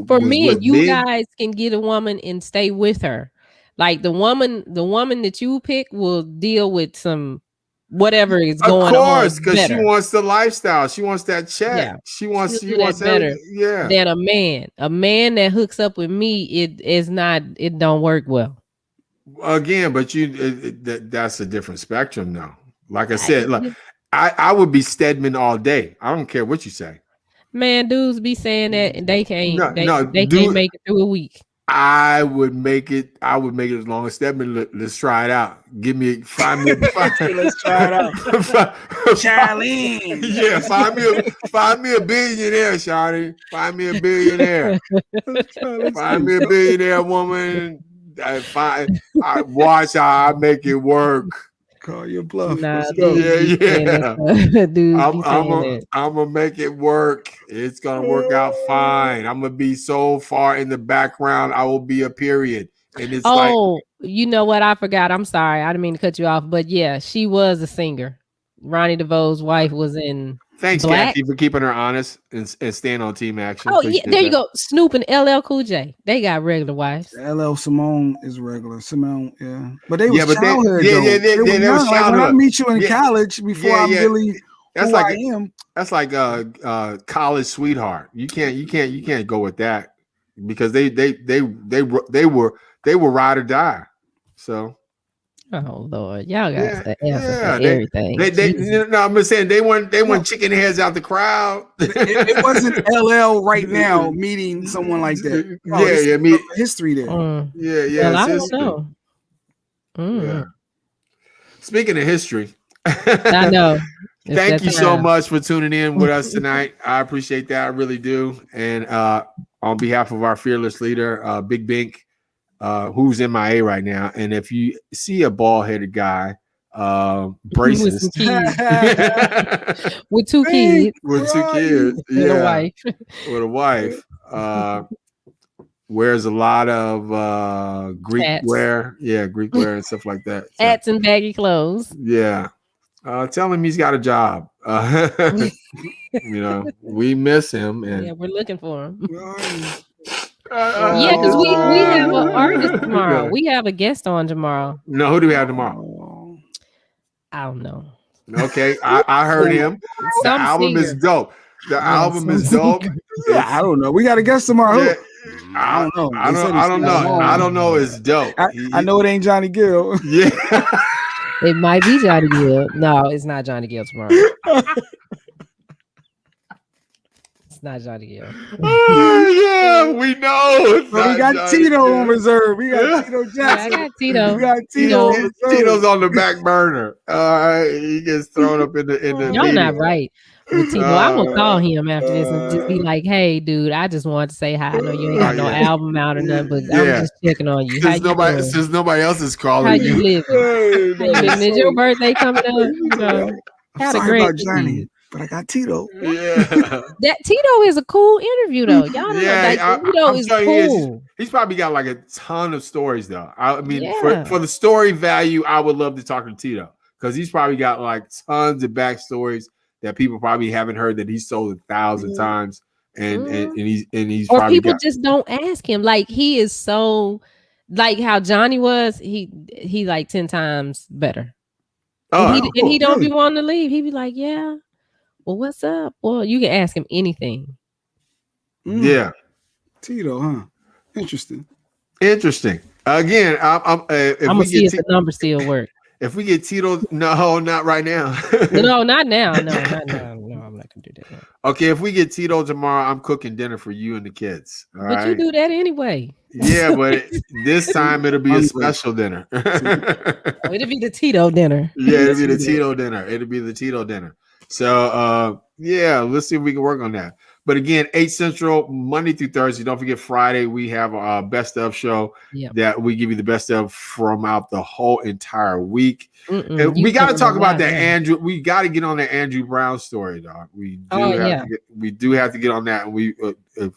For men, you guys can get a woman and stay with her. Like the woman that you pick will deal with some whatever is going on. Of course, because she wants the lifestyle. She wants that check. Yeah. She wants better than a man. A man that hooks up with me, it don't work well. Again, but that's a different spectrum now. Like I said, I would be Stedman all day. I don't care what you say. Man, dudes be saying that and they can't. They can't make it through a week. I would make it as long as Stedman. Let's try it out. Find me. Let's try it out. Charlene. Yeah, find me a billionaire, Shawty. Find me a billionaire. Find me a billionaire woman. I watch how I make it work. Call your bluff. Nah, dude, I'm gonna make it work. It's gonna work out fine. I'm gonna be so far in the background. I will be a period. And it's you know what? I forgot. I'm sorry. I didn't mean to cut you off, but yeah, she was a singer. Ronnie DeVoe's wife was in. Thanks, Black. Kathy, for keeping her honest and staying on Team Action. Oh, yeah, there you go. Snoop and LL Cool J. They got regular wives. LL Simone is regular. Simone, yeah. But they was childhood, they were young. Like when I meet you in college before I'm really that's who like, I am. That's like college sweetheart. You can't go with that because they were ride or die. So Oh Lord, y'all got to answer for everything. I'm just saying they want chicken heads out the crowd. It wasn't LL right now meeting someone like that. History there. Well, I don't know. Yeah. Speaking of history, I know. Thank you so much for tuning in with us tonight. I appreciate that. I really do. And on behalf of our fearless leader, Big Bink, who's MIA right now, and if you see a bald-headed guy, braces with two kids, with a wife, wears a lot of Greek wear, Greek wear and stuff like that. So, hats and baggy clothes. Yeah, tell him he's got a job. We miss him, and we're looking for him. Because we have an artist tomorrow. We have a guest on tomorrow. No, who do we have tomorrow? I don't know. Okay, I heard him. The album is dope. I don't know. We got a guest tomorrow. Yeah, I don't know. I don't know. It's dope. I know it ain't Johnny Gill. Yeah. It might be Johnny Gill. No, it's not Johnny Gill tomorrow. It's not Johnny Gill. Yeah, we know. So we got Johnny Tito Gill on reserve. We got Tito Jackson. I got Tito. We got Tito. Tito's on the back burner. He gets thrown up in the. Y'all not right. With Tito, I'm gonna call him after this and just be like, "Hey, dude, I just wanted to say hi. I know you ain't got no album out or nothing, but I'm just checking on you. Since nobody else is calling how you living? Is your birthday coming up? Had a great Johnny, but I got Tito. Yeah, that Tito is a cool interview though. Y'all know Tito is cool. He's probably got like a ton of stories though. I mean, for the story value, I would love to talk to Tito because he's probably got like tons of backstories that people probably haven't heard that he's sold 1,000 times, and he's or probably people just don't ask him. Like he is so like how Johnny was. He like 10 times better. And he don't be wanting to leave. He be like, yeah. Well, what's up? Well, you can ask him anything. Yeah, Tito, huh? Interesting. Again, I'm gonna see if the number still work. If we get Tito, no, not right now. No, not now. No, not now. No, I'm not gonna do that. Okay, if we get Tito tomorrow, I'm cooking dinner for you and the kids. All right? You do that anyway. Yeah, but this time it'll be a special dinner. It'll be the Tito dinner. Yeah, it'll be the Tito dinner. So let's see if we can work on that. But again, 8 Central, Monday through Thursday. Don't forget Friday, we have a best of show that we give you the best of from out the whole entire week. And we got to talk about that Andrew. We got to get on that Andrew Brown story, dog. We do have to get on that. And we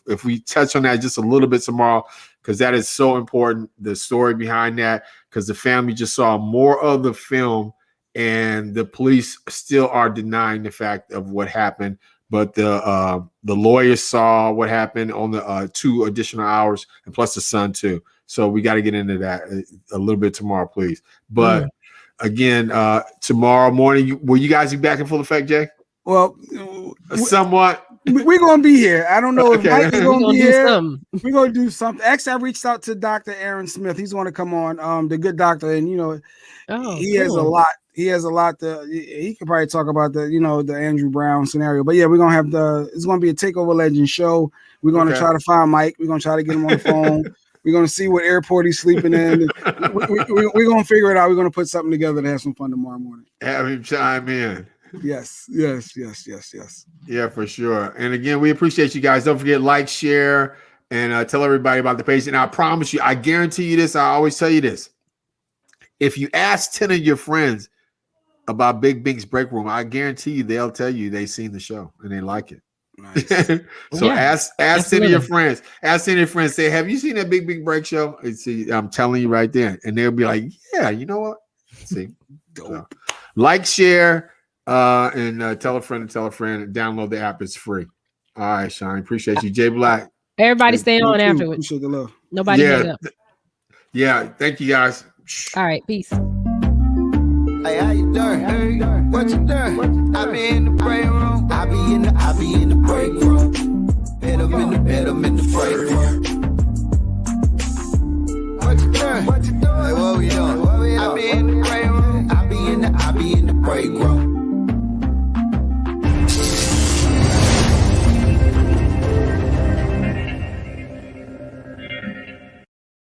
if we touch on that just a little bit tomorrow, because that is so important, the story behind that, because the family just saw more of the film and the police still are denying the fact of what happened. But the lawyers saw what happened on the 2 additional hours, and plus the son too. So we got to get into that a little bit tomorrow, please. But again, tomorrow morning, will you guys be back in full effect, Jay? Well, somewhat. We're gonna be here. I don't know if Mike is gonna be here. We're gonna do something. Actually, I reached out to Dr. Aaron Smith. He's gonna come on. The good doctor, and he has a lot. He has a lot he could probably talk about the Andrew Brown scenario. But yeah, we're gonna have it's gonna be a Takeover Legend show. We're gonna try to find Mike. We're gonna try to get him on the phone. We're gonna see what airport he's sleeping in. We're gonna figure it out. We're gonna put something together to have some fun tomorrow morning. Have him chime in. Yes. Yeah, for sure. And again, we appreciate you guys. Don't forget, like, share, and tell everybody about the page. And I promise you, I guarantee you this. I always tell you this. If you ask 10 of your friends about Big Bink's Break Room, I guarantee you they'll tell you they've seen the show and they like it. Nice. So ask 10 of your friends. Ask 10 of your friends. Say, have you seen that Big Bink Break show? And see, I'm telling you right there. And they'll be like, yeah, you know what? See, so, like, share, and tell a friend to tell a friend. And download the app. It's free. All right, Sean. Appreciate you, Jay Black. Everybody stay on afterwards. Appreciate the love. Nobody hang up. Yeah. Thank you, guys. All right. Peace. Hey, how you doing? Hey, what you doing? I be in the break room. I be in the break room. Hit 'em in the break room. What you doing?